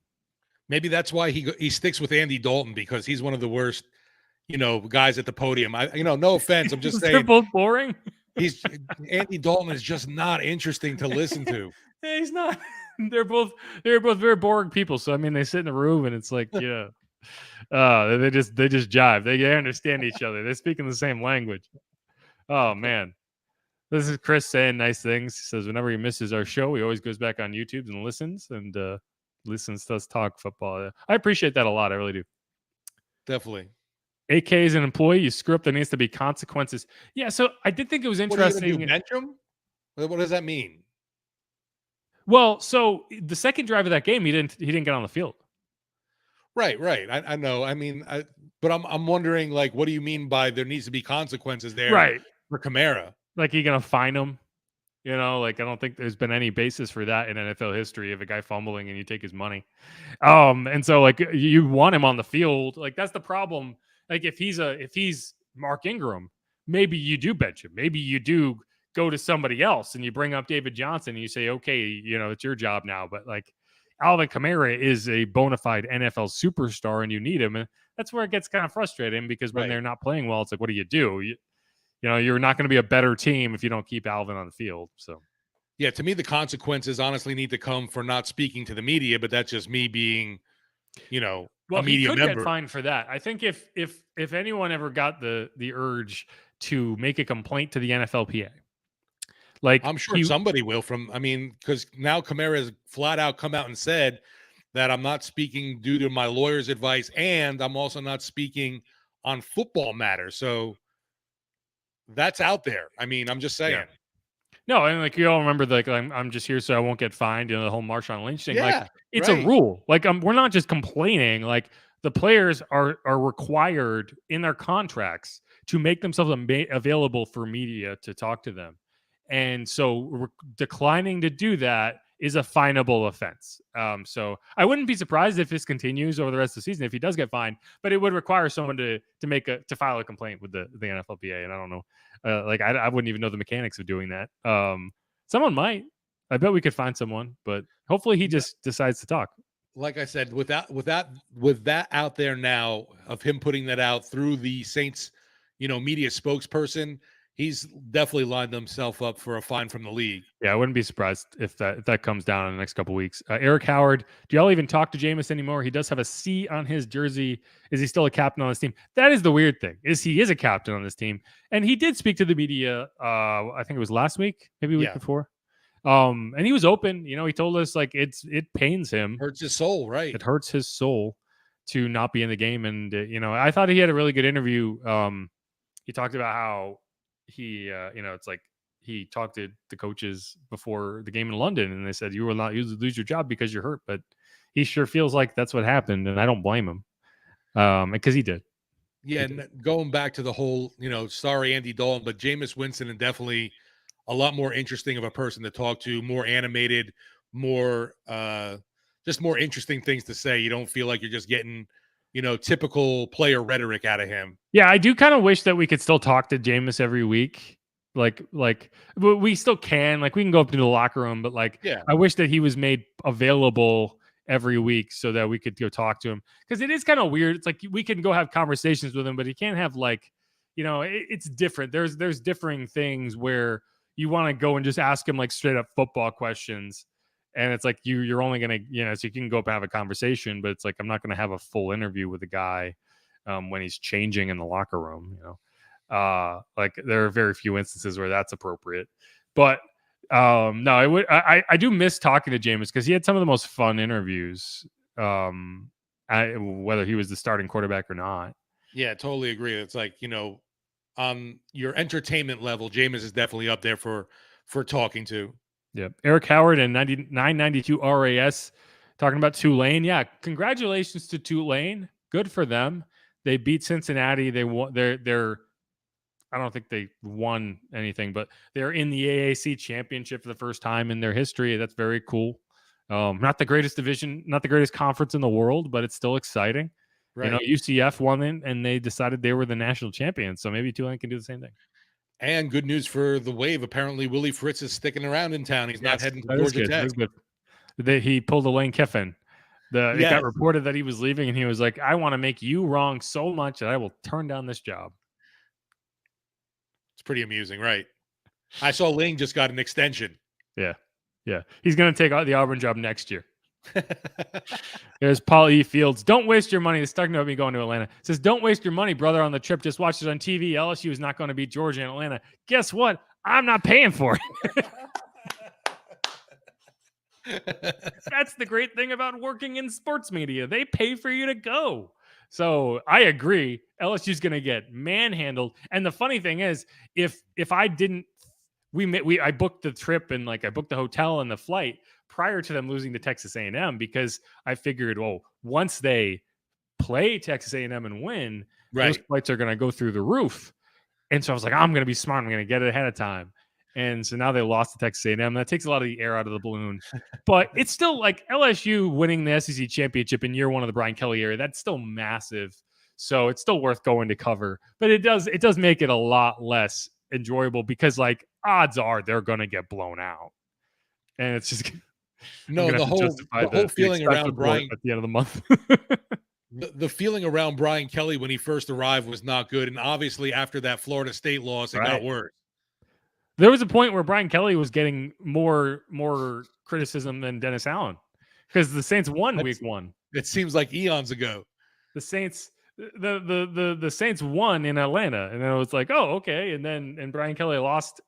Maybe that's why he sticks with Andy Dalton, because he's one of the worst, guys at the podium. No offense, I'm just saying they're both boring. Andy Dalton is just not interesting to listen to. He's not. They're both very boring people. So I mean, they sit in a room and it's like, yeah, they just jive. They understand each other. They're speaking the same language. Oh man, this is Chris saying nice things. He says whenever he misses our show, he always goes back on YouTube and listens to us talk football. I appreciate that a lot. I really do. Definitely. AK is an employee. You screw up, there needs to be consequences. Yeah. So I did think it was interesting. What, bench him? What does that mean? Well, so the second drive of that game, he didn't get on the field. Right. I know. I mean, but I'm wondering, like, what do you mean by there needs to be consequences there? Right. For Kamara? Like, you gonna fine him? You know, like I don't think there's been any basis for that in NFL history of a guy fumbling and you take his money. And so like you want him on the field. Like that's the problem. Like if he's Mark Ingram, maybe you do bench him. Maybe you do go to somebody else and you bring up David Johnson and you say, okay, you know, it's your job now. But like Alvin Kamara is a bona fide NFL superstar and you need him. And that's where it gets kind of frustrating because when Right. they're not playing well, it's like, what do? You know, you're not going to be a better team if you don't keep Alvin on the field. So, Yeah, to me, the consequences honestly need to come for not speaking to the media, but that's just me being, a well, he media could member. get fined for that. I think if anyone ever got the urge to make a complaint to the NFLPA, like I'm sure somebody will because now Kamara has flat out come out and said that I'm not speaking due to my lawyer's advice, and I'm also not speaking on football matters. So that's out there. I'm just saying. Yeah. No, and like you all remember, like I'm just here so I won't get fined. You know, the whole Marshawn Lynch thing. Like it's a rule. Like we're not just complaining. Like the players are required in their contracts to make themselves available for media to talk to them, and so declining to do that is a finable offense. So I wouldn't be surprised if this continues over the rest of the season if he does get fined, but it would require someone to file a complaint with the NFLPA, and I don't know. Like I wouldn't even know the mechanics of doing that. Someone might. I bet we could find someone, but hopefully he just decides to talk. Like I said, with that out there now of him putting that out through the Saints, media spokesperson, he's definitely lined himself up for a fine from the league. Yeah, I wouldn't be surprised if that comes down in the next couple of weeks. Eric Howard, do y'all even talk to Jameis anymore? He does have a C on his jersey. Is he still a captain on this team? That is the weird thing. He is a captain on this team, and he did speak to the media. I think it was last week, maybe a week before. And he was open. You know, he told us like it pains him, hurts his soul, right? It hurts his soul to not be in the game. And I thought he had a really good interview. He talked about how he, it's like he talked to the coaches before the game in London, and they said you will not lose your job because you're hurt. But he sure feels like that's what happened, and I don't blame him, because he did. Yeah, and going back to the whole, sorry Andy Dalton, but Jameis Winston, and definitely a lot more interesting of a person to talk to, more animated, more just more interesting things to say. You don't feel like you're just getting, typical player rhetoric out of him. Yeah, I do kind of wish that we could still talk to Jameis every week. Like we still can. Like we can go up to the locker room, but I wish that he was made available every week so that we could go talk to him, because it is kind of weird. It's like we can go have conversations with him, but he can't have it's different. There's differing things where you want to go and just ask him like straight up football questions, and it's like you're only gonna so you can go up and have a conversation, but it's like I'm not gonna have a full interview with a guy when he's changing in the locker room. Like there are very few instances where that's appropriate, but no, I do miss talking to Jameis because he had some of the most fun interviews, whether he was the starting quarterback or not. Yeah, totally agree. It's like, on your entertainment level, Jameis is definitely up there for talking to. Yeah. Eric Howard and 992 RAS talking about Tulane. Yeah. Congratulations to Tulane. Good for them. They beat Cincinnati. They won. They're I don't think they won anything, but they're in the AAC championship for the first time in their history. That's very cool. Not the greatest division, not the greatest conference in the world, but it's still exciting. Right. UCF won it, and they decided they were the national champions. So maybe Tulane can do the same thing. And good news for the Wave. Apparently, Willie Fritz is sticking around in town. He's not heading to Georgia Tech. He pulled a Lane Kiffin. It got reported that he was leaving, and he was like, I want to make you wrong so much that I will turn down this job. It's pretty amusing, right? I saw Lane just got an extension. Yeah. He's going to take the Auburn job next year. There's Paul E. Fields. Don't waste your money. It's talking about me going to Atlanta. Says, don't waste your money, brother, on the trip. Just watch it on TV. LSU is not going to beat Georgia and Atlanta. Guess what? I'm not paying for it. That's the great thing about working in sports media. They pay for you to go. So I agree. LSU's going to get manhandled. And the funny thing is, if I didn't, I booked the trip and I booked the hotel and the flight prior to them losing to Texas A&M, because I figured, well, once they play Texas A&M and win, those flights are going to go through the roof. And so I was like, I'm going to be smart. I'm going to get it ahead of time. And so now they lost to Texas A&M. That takes a lot of the air out of the balloon. But it's still like LSU winning the SEC championship in year one of the Brian Kelly era. That's still massive. So it's still worth going to cover. But it does make it a lot less enjoyable because like odds are they're going to get blown out. And it's just No, the whole feeling around Brian at the end of the month. the feeling around Brian Kelly when he first arrived was not good, and obviously after that Florida State loss, it got worse. There was a point where Brian Kelly was getting more criticism than Dennis Allen because the Saints won week one. It seems like eons ago. The Saints, the Saints won in Atlanta, and then it was like, oh, okay, and Brian Kelly lost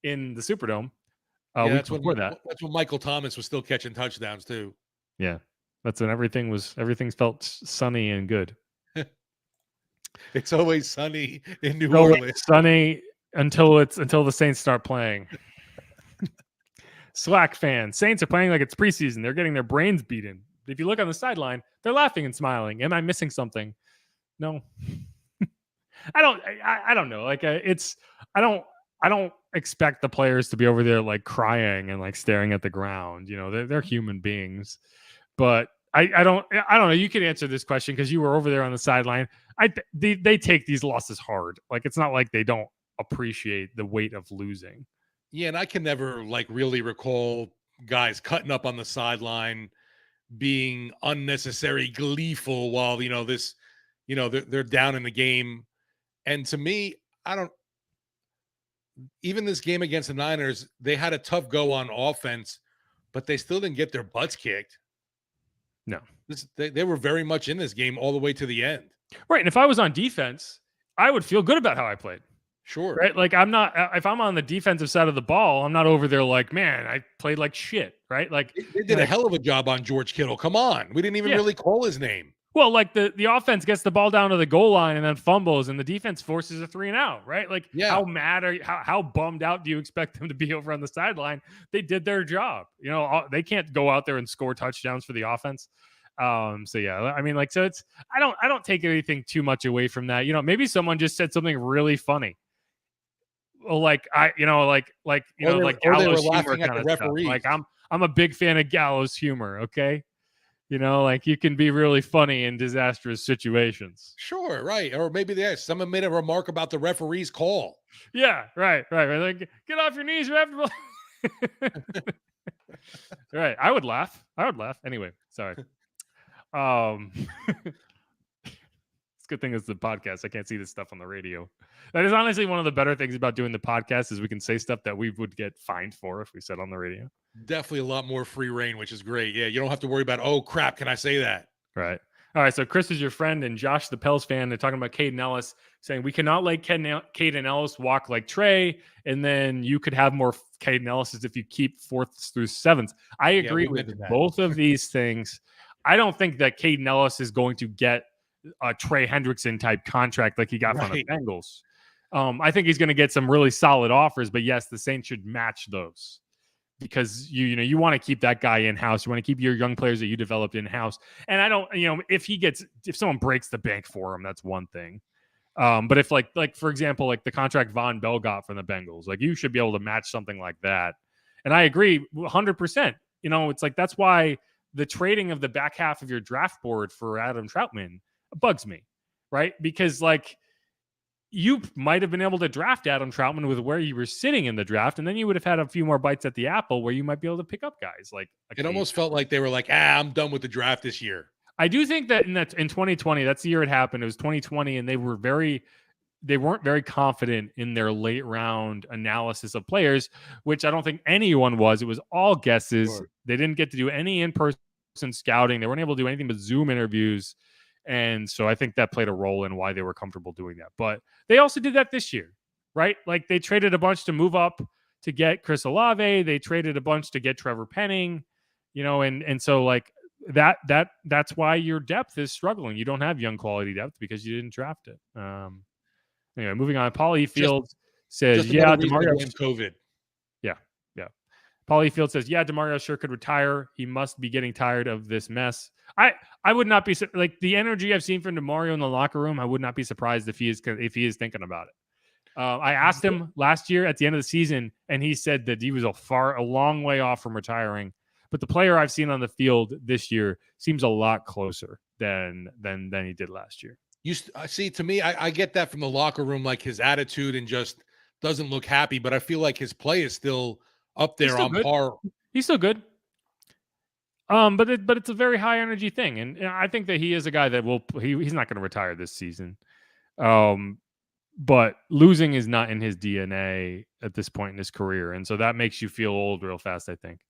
in the Superdome. That's when Michael Thomas was still catching touchdowns too. Yeah, that's when everything felt sunny and good. It's always sunny in New Orleans. Sunny until the Saints start playing. Slack fan. Saints are playing like it's preseason. They're getting their brains beaten. If you look on the sideline, they're laughing and smiling. Am I missing something? No. I don't know. Like I don't expect the players to be over there like crying and like staring at the ground. You know, they're human beings. But I don't know. You can answer this question because you were over there on the sideline. They take these losses hard. Like it's not like they don't appreciate the weight of losing. Yeah, and I can never like really recall guys cutting up on the sideline being unnecessary gleeful while they're down in the game. And to me, even this game against the Niners, they had a tough go on offense, but they still didn't get their butts kicked. No. They were very much in this game all the way to the end. Right. And if I was on defense, I would feel good about how I played. Sure. Right. Like if I'm on the defensive side of the ball, I'm not over there like, man, I played like shit. Right. Like they did a hell of a job on George Kittle. Come on. We didn't even really call his name. Well, like the offense gets the ball down to the goal line and then fumbles and the defense forces a 3-and-out, right? Like how mad are you? How bummed out do you expect them to be over on the sideline? They did their job. You know, they can't go out there and score touchdowns for the offense. So yeah, I mean, like, so it's, I don't take anything too much away from that. You know, maybe someone just said something really funny. Well, like Gallows humor kind of stuff. Like I'm a big fan of Gallows humor. Okay. You know, like you can be really funny in disastrous situations. Sure, right. Or maybe someone made a remark about the referee's call. Yeah, right. Like, get off your knees, ref. Right. I would laugh. Anyway, sorry. It's a good thing it's the podcast. I can't see this stuff on the radio. That is honestly one of the better things about doing the podcast is we can say stuff that we would get fined for if we said on the radio. Definitely a lot more free reign, which is great. Yeah, you don't have to worry about, oh, crap, can I say that? Right. All right, so Chris is your friend, and Josh, the Pels fan, they're talking about Caden Ellis, saying we cannot let Caden Ellis walk like Trey, and then you could have more Caden Ellis's if you keep 4th through 7th. I agree with both of these things. I don't think that Caden Ellis is going to get a Trey Hendrickson type contract like he got from the Bengals. I think he's going to get some really solid offers, but yes, the Saints should match those. Because you want to keep that guy in house. You want to keep your young players that you developed in house. And I don't, if someone breaks the bank for him, that's one thing. But if like for example, like the contract Von Bell got from the Bengals, like you should be able to match something like that. And I agree 100%. You know, it's like that's why the trading of the back half of your draft board for Adam Troutman bugs me, right? Because like you might have been able to draft Adam Troutman with where you were sitting in the draft, and then you would have had a few more bites at the apple where you might be able to pick up guys like. It almost felt like they were like, I'm done with the draft this year. I do think that in 2020, that's the year it happened. It was 2020, and they weren't very confident in their late round analysis of players, which I don't think anyone was. It was all guesses. Sure. They didn't get to do any in-person scouting. They weren't able to do anything but Zoom interviews. And so I think that played a role in why they were comfortable doing that. But they also did that this year, right? Like they traded a bunch to move up to get Chris Olave. They traded a bunch to get Trevor Penning, and so like that's why your depth is struggling. You don't have young quality depth because you didn't draft it. Anyway, moving on. Paulie Field says, DeMario COVID. Yeah. Paulie Field says, DeMario sure could retire. He must be getting tired of this mess. I would not be like the energy I've seen from DeMario in the locker room. I would not be surprised if he is thinking about it. I asked him last year at the end of the season, and he said that he was a long way off from retiring. But the player I've seen on the field this year seems a lot closer than he did last year. See, to me, I get that from the locker room, like his attitude and just doesn't look happy. But I feel like his play is still up there on par. He's still good. But it's a very high energy thing, and I think that he is a guy that he's not going to retire this season. But losing is not in his DNA at this point in his career, and so that makes you feel old real fast, I think.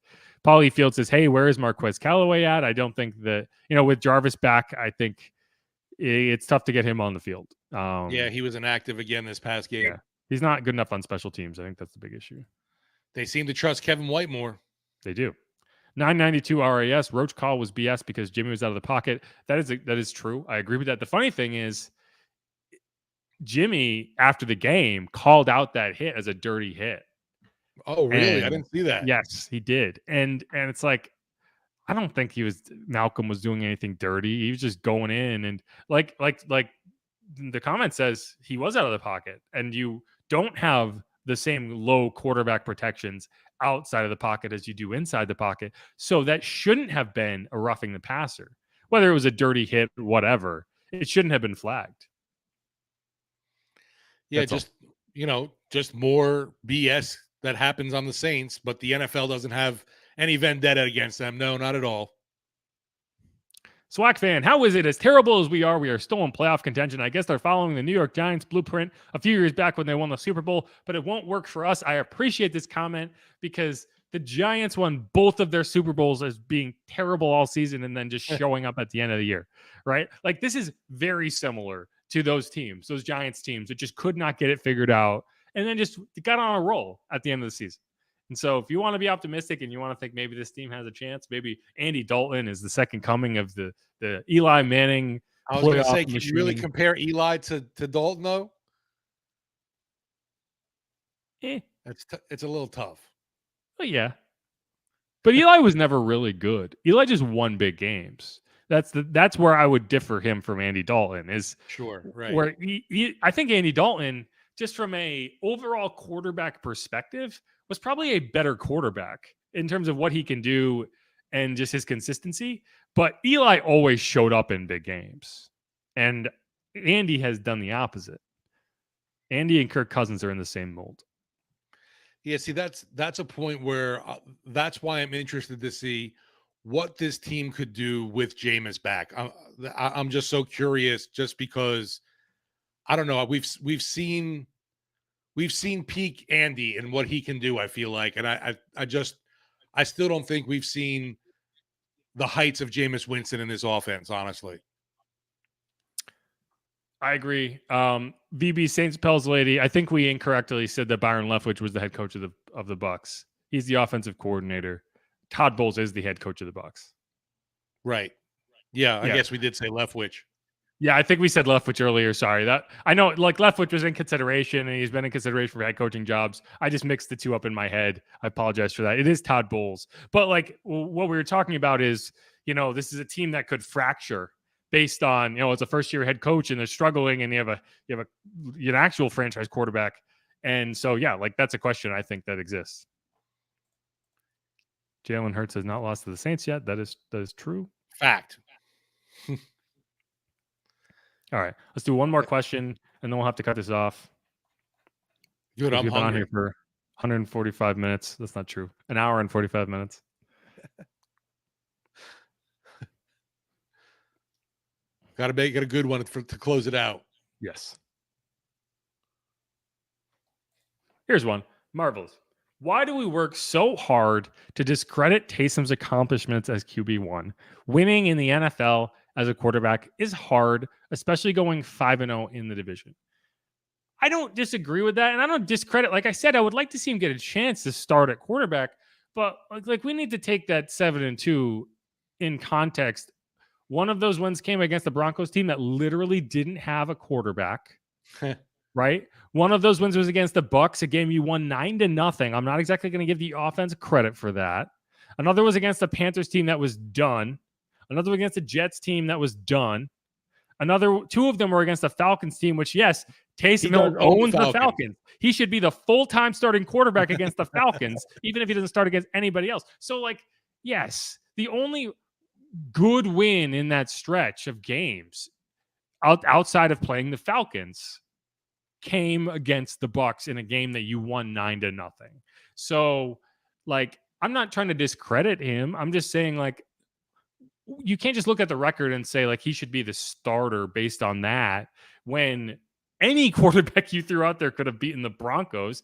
Paulie Field says, "Hey, where is Marquez Callaway at?" I don't think that, with Jarvis back, I think it's tough to get him on the field. Yeah, he was inactive again this past game. Yeah. He's not good enough on special teams. I think that's the big issue. They seem to trust Kevin White more. They do. 992 RAS. Roach call was BS because Jimmy was out of the pocket. That is true. I agree with that. The funny thing is, Jimmy, after the game, called out that hit as a dirty hit. Oh, really? I didn't see that. Yes, he did. And it's like, I don't think Malcolm was doing anything dirty. He was just going in, and like the comment says, he was out of the pocket, and you don't have the same low quarterback protections outside of the pocket as you do inside the pocket. So that shouldn't have been a roughing the passer. Whether it was a dirty hit or whatever, it shouldn't have been flagged. Yeah, just more BS that happens on the Saints, but the NFL doesn't have any vendetta against them. No, not at all. Swag fan, how is it? As terrible as we are still in playoff contention. I guess they're following the New York Giants blueprint a few years back when they won the Super Bowl, but it won't work for us. I appreciate this comment because the Giants won both of their Super Bowls as being terrible all season and then just showing up at the end of the year, right? Like, this is very similar to those teams, those Giants teams that just could not get it figured out and then just got on a roll at the end of the season. And so if you want to be optimistic and you want to think maybe this team has a chance, maybe Andy Dalton is the second coming of the Eli Manning. I was going to say, can you really compare Eli to Dalton, though? It's a little tough. Well, yeah. But Eli was never really good. Eli just won big games. That's where I would differ him from Andy Dalton. Is sure, right? Where I think Andy Dalton, just from a overall quarterback perspective, was probably a better quarterback in terms of what he can do and just his consistency. But Eli always showed up in big games. And Andy has done the opposite. Andy and Kirk Cousins are in the same mold. Yeah, see, that's a point where that's why I'm interested to see what this team could do with Jameis back. I'm just so curious, just because I don't know. We've seen peak Andy and what he can do, I feel like, and I still don't think we've seen the heights of Jameis Winston in this offense, honestly. I agree. VB Saints Pels lady, I think we incorrectly said that Byron Leftwich was the head coach of the Bucs. He's the offensive coordinator. Todd Bowles is the head coach of the Bucs. Right. Yeah, I guess we did say Leftwich. Yeah, I think we said Leftwich earlier. Sorry. That I know, like, Leftwich was in consideration and he's been in consideration for head coaching jobs. I just mixed the two up in my head. I apologize for that. It is Todd Bowles. But like what we were talking about is, this is a team that could fracture based on, it's a first-year head coach and they're struggling and you have an actual franchise quarterback. And so, yeah, like that's a question I think that exists. Jalen Hurts has not lost to the Saints yet. That is true. Fact. All right, let's do one more question, and then we'll have to cut this off. Good, I'm We've been on hungry. here for 145 minutes. That's not true. An hour and 45 minutes. Got to make it a good one to close it out. Yes. Here's one. Marvelous. Why do we work so hard to discredit Taysom's accomplishments as QB1? Winning in the NFL as a quarterback is hard, especially going 5-0 in the division. I don't disagree with that, and I don't discredit. Like I said, I would like to see him get a chance to start at quarterback, but like we need to take that 7-2 in context. One of those wins came against the Broncos team that literally didn't have a quarterback. Right? One of those wins was against the Bucs, a game you won 9-0. I'm not exactly going to give the offense credit for that. Another was against the Panthers team that was done. Another against the Jets team that was done. Two of them were against the Falcons team, which, yes, Taysom Hill owns the Falcons. He should be the full-time starting quarterback against the Falcons, even if he doesn't start against anybody else. So, like, yes, the only good win in that stretch of games outside of playing the Falcons came against the Bucs in a game that you won 9-0. So, like, I'm not trying to discredit him. I'm just saying, like, you can't just look at the record and say, like, he should be the starter based on that when any quarterback you threw out there could have beaten the Broncos.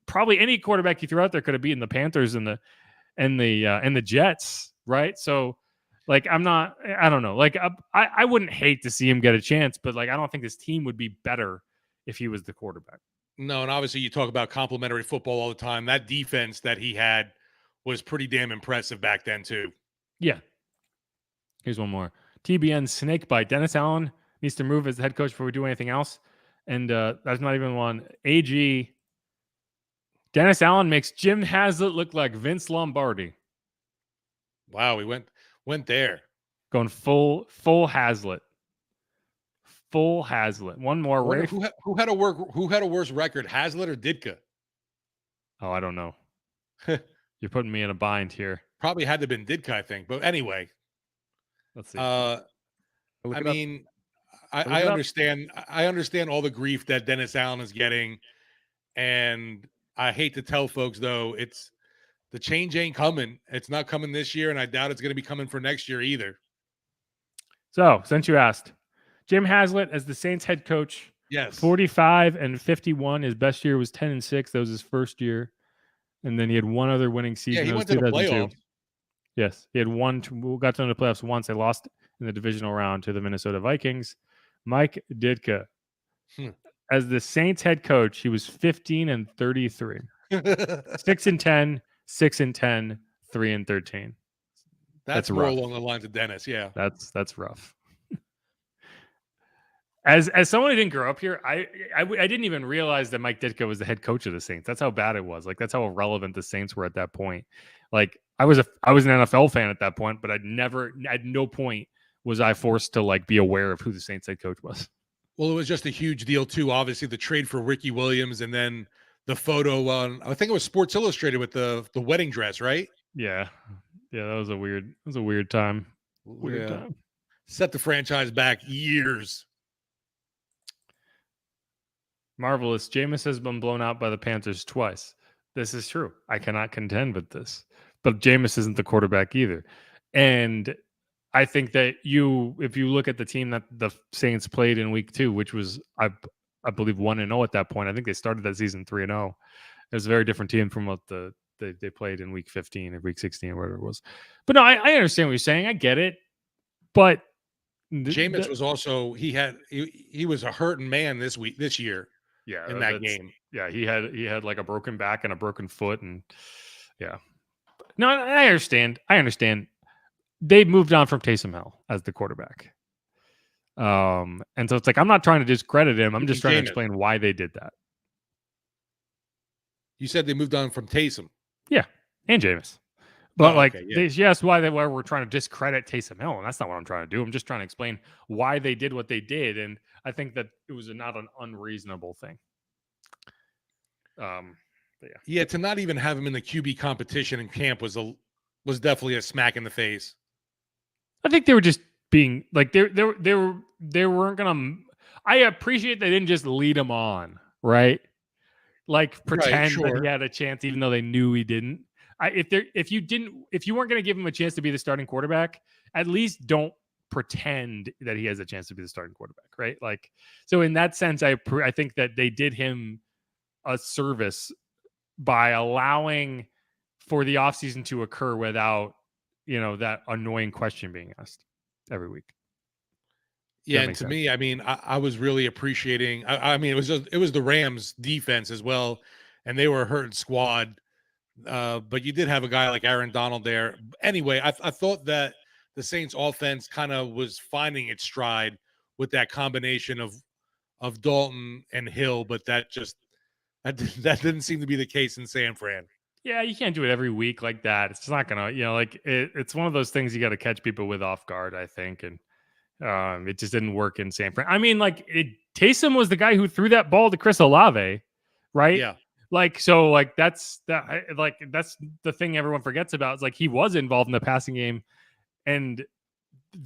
Probably any quarterback you threw out there could have beaten the Panthers and the Jets, right? So, like, I don't know. Like, I wouldn't hate to see him get a chance, but, like, I don't think this team would be better if he was the quarterback. No, and obviously you talk about complimentary football all the time. That defense that he had was pretty damn impressive back then too. Yeah. Here's one more. TBN snake bite. Dennis Allen needs to move as the head coach before we do anything else. And that's not even one. AG. Dennis Allen makes Jim Haslett look like Vince Lombardi. Wow, we went there. Going full Haslett. Full Haslett. One more. Who had a worse record, Haslett or Ditka? Oh, I don't know. You're putting me in a bind here. Probably had to have been Ditka, I think. But anyway, let's see. I mean, I understand. I understand all the grief that Dennis Allen is getting, and I hate to tell folks though, it's the change ain't coming. It's not coming this year, and I doubt it's going to be coming for next year either. So, since you asked, Jim Haslett as the Saints head coach. Yes. 45-51. His best year was 10-6. That was his first year. And then he had one other winning season. Yeah, he went to the playoffs. Yes. He had got to the playoffs once. They lost in the divisional round to the Minnesota Vikings. Mike Ditka. As the Saints head coach, he was 15-33. 6-10, 6-10, 3-13. That's more along the lines of Dennis, yeah. That's rough. As someone who didn't grow up here, I didn't even realize that Mike Ditka was the head coach of the Saints. That's how bad it was. Like, that's how irrelevant the Saints were at that point. Like, I was an NFL fan at that point, but at no point was I forced to, like, be aware of who the Saints head coach was. Well, it was just a huge deal too. Obviously, the trade for Ricky Williams, and then the photo on, I think it was Sports Illustrated with the wedding dress, right? Yeah, that was a weird time. Weird time. Set the franchise back years. Marvelous. Jameis has been blown out by the Panthers twice. This is true. I cannot contend with this. But Jameis isn't the quarterback either. And I think that if you look at the team that the Saints played in week 2, which was, I believe, 1-0 at that point. I think they started that season 3-0. It was a very different team from what they played in week 15 or week 16 or whatever it was. But no, I understand what you're saying. I get it. But Jameis was also, he was a hurting man this year. Yeah, in that game. Yeah, he had like a broken back and a broken foot, and yeah. No, I understand. They moved on from Taysom Hill as the quarterback. And so it's like, I'm not trying to discredit him. I'm just trying to explain why they did that. You said they moved on from Taysom. Yeah, and Jameis. But why we're trying to discredit Taysom Hill, and that's not what I'm trying to do. I'm just trying to explain why they did what they did, and I think that it was not an unreasonable thing. Yeah, to not even have him in the QB competition in camp was definitely a smack in the face. I think they were just being like they weren't gonna. I appreciate they didn't just lead him on, right? Like pretend that he had a chance, even though they knew he didn't. If you weren't going to give him a chance to be the starting quarterback, at least don't pretend that he has a chance to be the starting quarterback, right? Like, so in that sense, I think that they did him a service by allowing for the offseason to occur without, that annoying question being asked every week. Yeah, and to me, I mean, I was really appreciating. I mean, it was the Rams defense as well, and they were a hurting squad. But you did have a guy like Aaron Donald there. Anyway, I thought that the Saints offense kind of was finding its stride with that combination of Dalton and Hill, but that didn't seem to be the case in San Fran. Yeah, you can't do it every week like that. It's not gonna, it's one of those things you got to catch people with off guard, I think, and it just didn't work in San Fran. I mean, like, it Taysom was the guy who threw that ball to Chris Olave, right? Yeah. That's the thing everyone forgets about. It's like he was involved in the passing game, and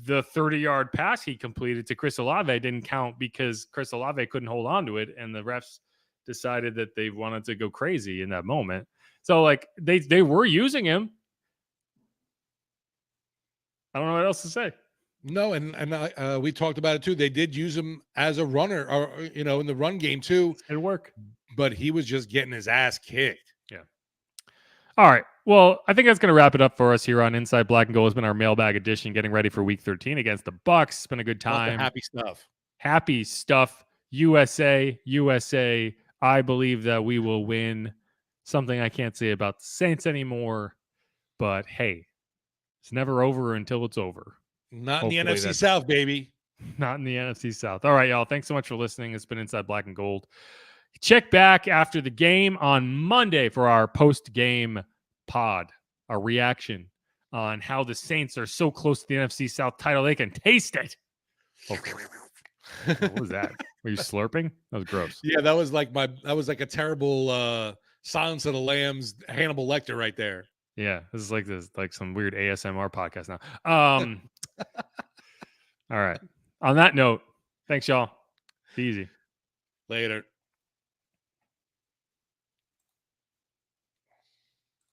the 30-yard pass he completed to Chris Olave didn't count because Chris Olave couldn't hold on to it, and the refs decided that they wanted to go crazy in that moment. So like they were using him. I don't know what else to say. No, and we talked about it too. They did use him as a runner, or in the run game too. It'd work, but he was just getting his ass kicked. Yeah. All right. Well, I think that's going to wrap it up for us here on Inside Black and Gold. It's been our mailbag edition, getting ready for Week 13 against the Bucks. It's been a good time. Happy stuff. Happy stuff. USA. I believe that we will win. Something I can't say about the Saints anymore, but hey, it's never over until it's over. Not Hopefully in the NFC South, baby. Not in the NFC South. All right, y'all. Thanks so much for listening. It's been Inside Black and Gold. Check back after the game on Monday for our post-game pod, our reaction on how the Saints are so close to the NFC South title they can taste it. Okay. What was that? Were you slurping? That was gross. Yeah, that was like a terrible Silence of the Lambs Hannibal Lecter right there. Yeah, this is like some weird ASMR podcast now. All right. On that note, thanks, y'all. Be easy. Later.